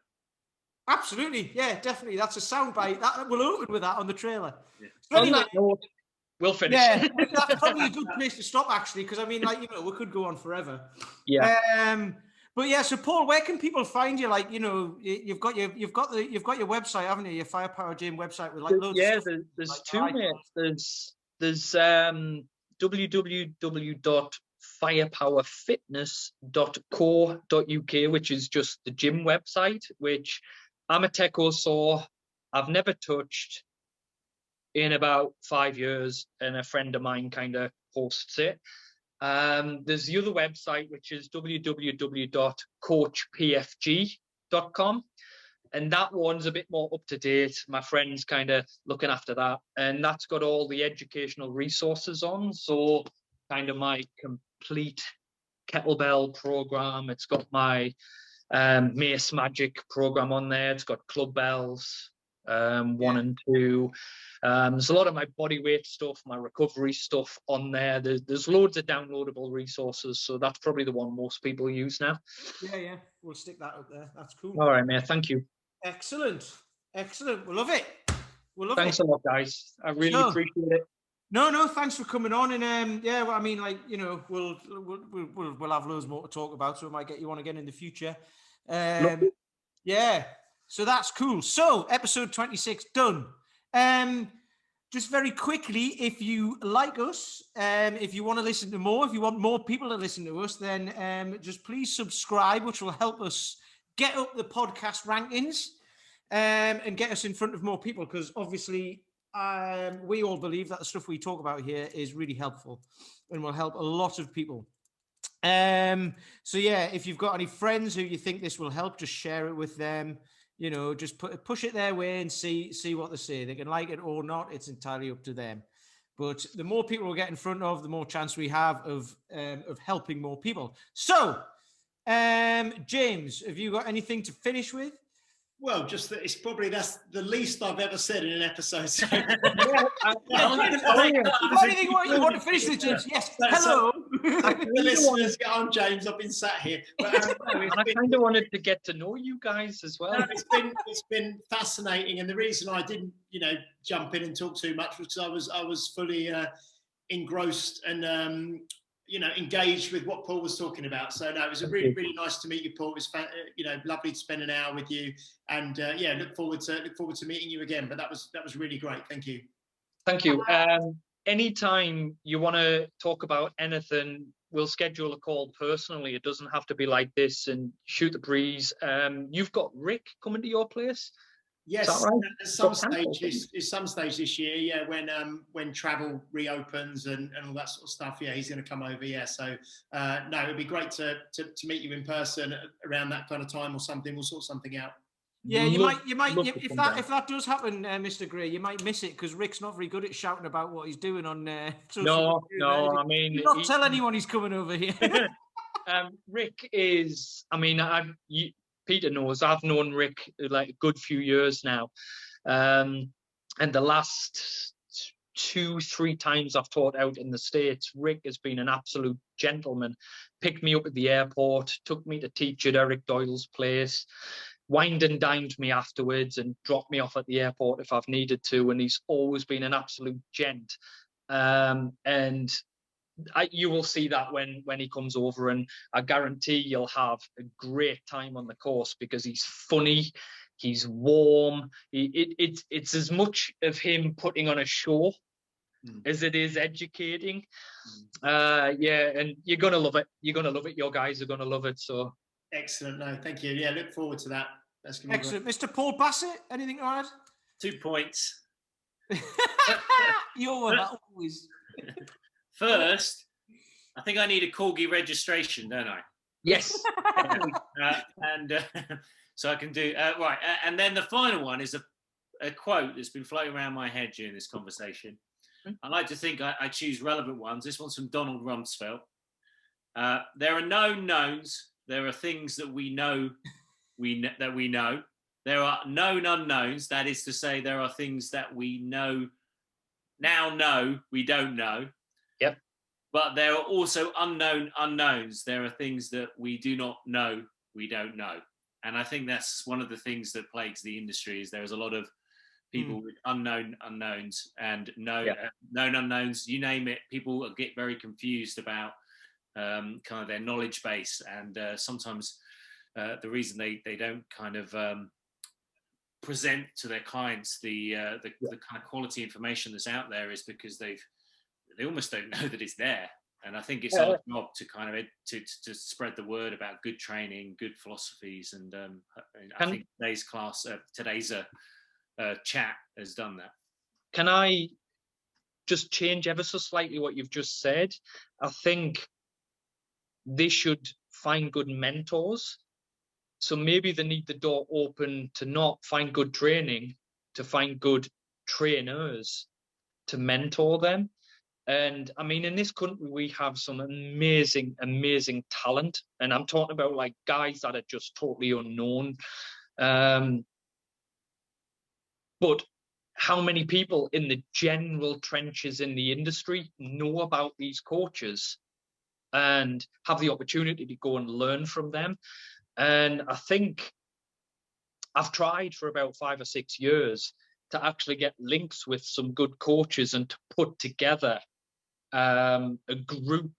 Speaker 2: Absolutely, yeah, definitely. That's a soundbite. That we'll open with that on the trailer.
Speaker 5: Yeah. So anyway, on that note, we'll finish.
Speaker 2: Yeah, that's probably a good place to stop, actually, because I mean, like, you know, we could go on forever.
Speaker 5: Yeah.
Speaker 2: But yeah, so Paul, where can people find you? Like, you know, you've got your website, haven't you? Your Firepower Gym website with like loads of stuff.
Speaker 5: There's like two, mate. There's www.firepowerfitness.co.uk, which is just the gym website, which I'm a techosaur. I've never touched in about 5 years, and a friend of mine kind of hosts it. There's the other website, which is www.coachpfg.com. And that one's a bit more up to date. My friend's kind of looking after that. And that's got all the educational resources on. So kind of my complete kettlebell program. It's got my Mace Magic program on there. It's got club bells, 1 and 2. There's a lot of my body weight stuff, my recovery stuff on there. There's loads of downloadable resources. So that's probably the one most people use now.
Speaker 2: Yeah. We'll stick that up there. That's cool.
Speaker 5: All right, mate. Thank you.
Speaker 2: Excellent. We love it.
Speaker 5: Thanks a lot, guys. I really appreciate it.
Speaker 2: No, thanks for coming on. And well, I mean, like, you know, we'll have loads more to talk about, so we might get you on again in the future. Yeah, so that's cool. So episode 26 done. Just very quickly, if you like us, if you want to listen to more, if you want more people to listen to us, then just please subscribe, which will help us get up the podcast rankings and get us in front of more people, because obviously we all believe that the stuff we talk about here is really helpful and will help a lot of people. So yeah, if you've got any friends who you think this will help, just share it with them. You know, just push it their way and see what they say. They can like it or not. It's entirely up to them. But the more people we get in front of, the more chance we have of helping more people. So, James, have you got anything to finish with?
Speaker 3: Well, just that that's the least I've ever said in an episode. So.
Speaker 2: Anything you want to finish with, James? Yes. Hello.
Speaker 3: The listeners, I'm James. I've been sat here. But,
Speaker 5: I kind of wanted to get to know you guys as well.
Speaker 3: It's been fascinating, and the reason I didn't, jump in and talk too much was because I was fully engrossed and engaged with what Paul was talking about. So no, it was really nice to meet you, Paul. It was lovely to spend an hour with you, and look forward to meeting you again. But that was really great. Thank you.
Speaker 5: Thank you. Anytime you want to talk about anything, we'll schedule a call personally. It doesn't have to be like this and shoot the breeze. You've got Rick coming to your place.
Speaker 3: Yes,
Speaker 5: Is that right?
Speaker 3: at some stage this year, yeah, when travel reopens and all that sort of stuff, yeah, he's going to come over, yeah. So no, it'd be great to meet you in person around that kind of time or something. We'll sort something out.
Speaker 2: Yeah, you might if that does happen, Mr. Gray, you might miss it because Rick's not very good at shouting about what he's doing on social media.
Speaker 5: No, I mean,
Speaker 2: not tell anyone he's coming over here.
Speaker 5: Rick is, I mean, Peter knows I've known Rick like a good few years now, and the last 2-3 times I've taught out in the States, Rick has been an absolute gentleman. Picked me up at the airport, took me to teach at Eric Doyle's place, wined and dined me afterwards, and dropped me off at the airport if I've needed to. And he's always been an absolute gent. And you will see that when he comes over, and I guarantee you'll have a great time on the course because he's funny, he's warm. It's as much of him putting on a show as it is educating. Yeah, and you're gonna love it. You're gonna love it. Your guys are gonna love it. So excellent.
Speaker 3: No, thank you. Yeah, look forward to that. That's gonna
Speaker 2: excellent. Mr. Paul Bassett, anything to add?
Speaker 4: 2 points.
Speaker 2: You're always.
Speaker 4: First, I think I need a corgi registration, don't I?
Speaker 5: Yes.
Speaker 4: So I can do right. And then the final one is a quote that's been floating around my head during this conversation. I like to think I choose relevant ones. This one's from Donald Rumsfeld. There are known knowns. There are things that we know that we know. There are known unknowns. That is to say, there are things that we know we don't know.
Speaker 5: Yep.
Speaker 4: But there are also unknown unknowns. There are things that we do not know we don't know. And I think that's one of the things that plagues the industry is there's a lot of people with unknown unknowns and known unknowns, you name it. People get very confused about kind of their knowledge base. And sometimes the reason they don't kind of present to their clients the kind of quality information that's out there is because they almost don't know that it's there. And I think it's our job to kind of to spread the word about good training, good philosophies, and I think today's class, today's chat has done that.
Speaker 5: Can I just change ever so slightly what you've just said? I think they should find good mentors. So maybe they need the door open to not find good training, to find good trainers to mentor them. And I mean, in this country, we have some amazing, amazing talent. And I'm talking about like guys that are just totally unknown. But how many people in the general trenches in the industry know about these coaches and have the opportunity to go and learn from them? And I think I've tried for about 5 or 6 years to actually get links with some good coaches and to put together a group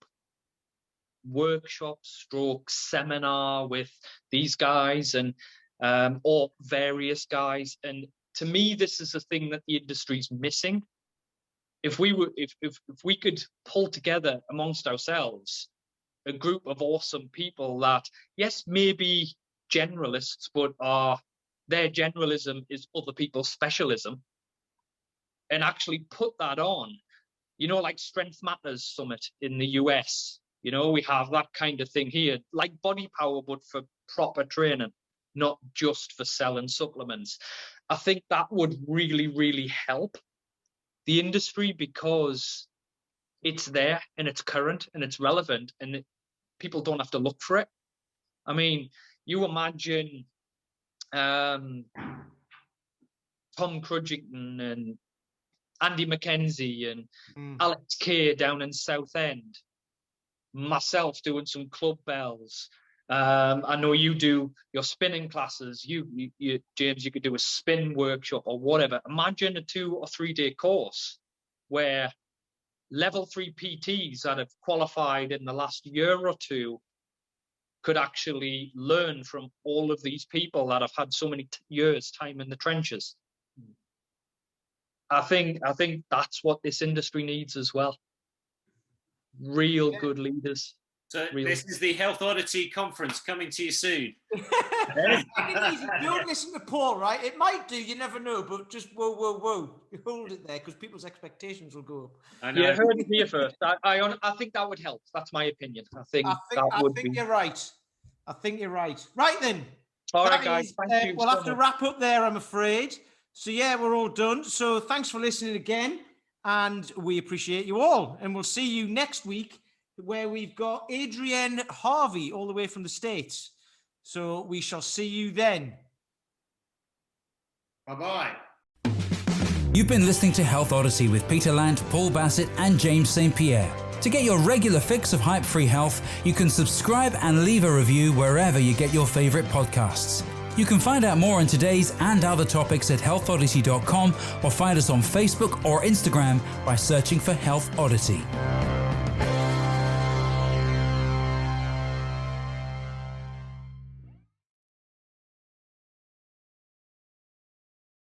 Speaker 5: workshop / seminar with these guys and or various guys. And to me, this is a thing that the industry's missing. If we could pull together amongst ourselves a group of awesome people that, yes, maybe generalists, but their generalism is other people's specialism, and actually put that on, like Strength Matters Summit in the US, we have that kind of thing here, like Body Power, but for proper training, not just for selling supplements. I think that would really, really help the industry because it's there and it's current and it's relevant and people don't have to look for it. I mean, you imagine Tom Crudgington and Andy McKenzie and Alex Kay down in Southend, myself doing some club bells. I know you do your spinning classes. You James, you could do a spin workshop or whatever. Imagine a 2 or 3 day course where level 3 PTs that have qualified in the last year or two could actually learn from all of these people that have had so many years time in the trenches. I think that's what this industry needs as well. Real good leaders.
Speaker 4: So this is the Health Oddity Conference coming to you soon.
Speaker 2: Don't listen to Paul, right? It might do, you never know, but just whoa. Hold it there, because people's expectations will go up.
Speaker 4: I know.
Speaker 5: You heard it here first. I think that would help. That's my opinion. I think
Speaker 2: you're right. I think you're right. Right then.
Speaker 5: All right, guys. Thank you.
Speaker 2: We'll have to wrap up there, I'm afraid. So yeah, we're all done. So thanks for listening again, and we appreciate you all. And we'll see you next week, where we've got Adrienne Harvey all the way from the States. So we shall see you then.
Speaker 3: Bye-bye.
Speaker 1: You've been listening to Health Odyssey with Peter Lant, Paul Bassett, and James St. Pierre. To get your regular fix of hype-free health, you can subscribe and leave a review wherever you get your favorite podcasts. You can find out more on today's and other topics at healthodyssey.com, or find us on Facebook or Instagram by searching for Health Oddity.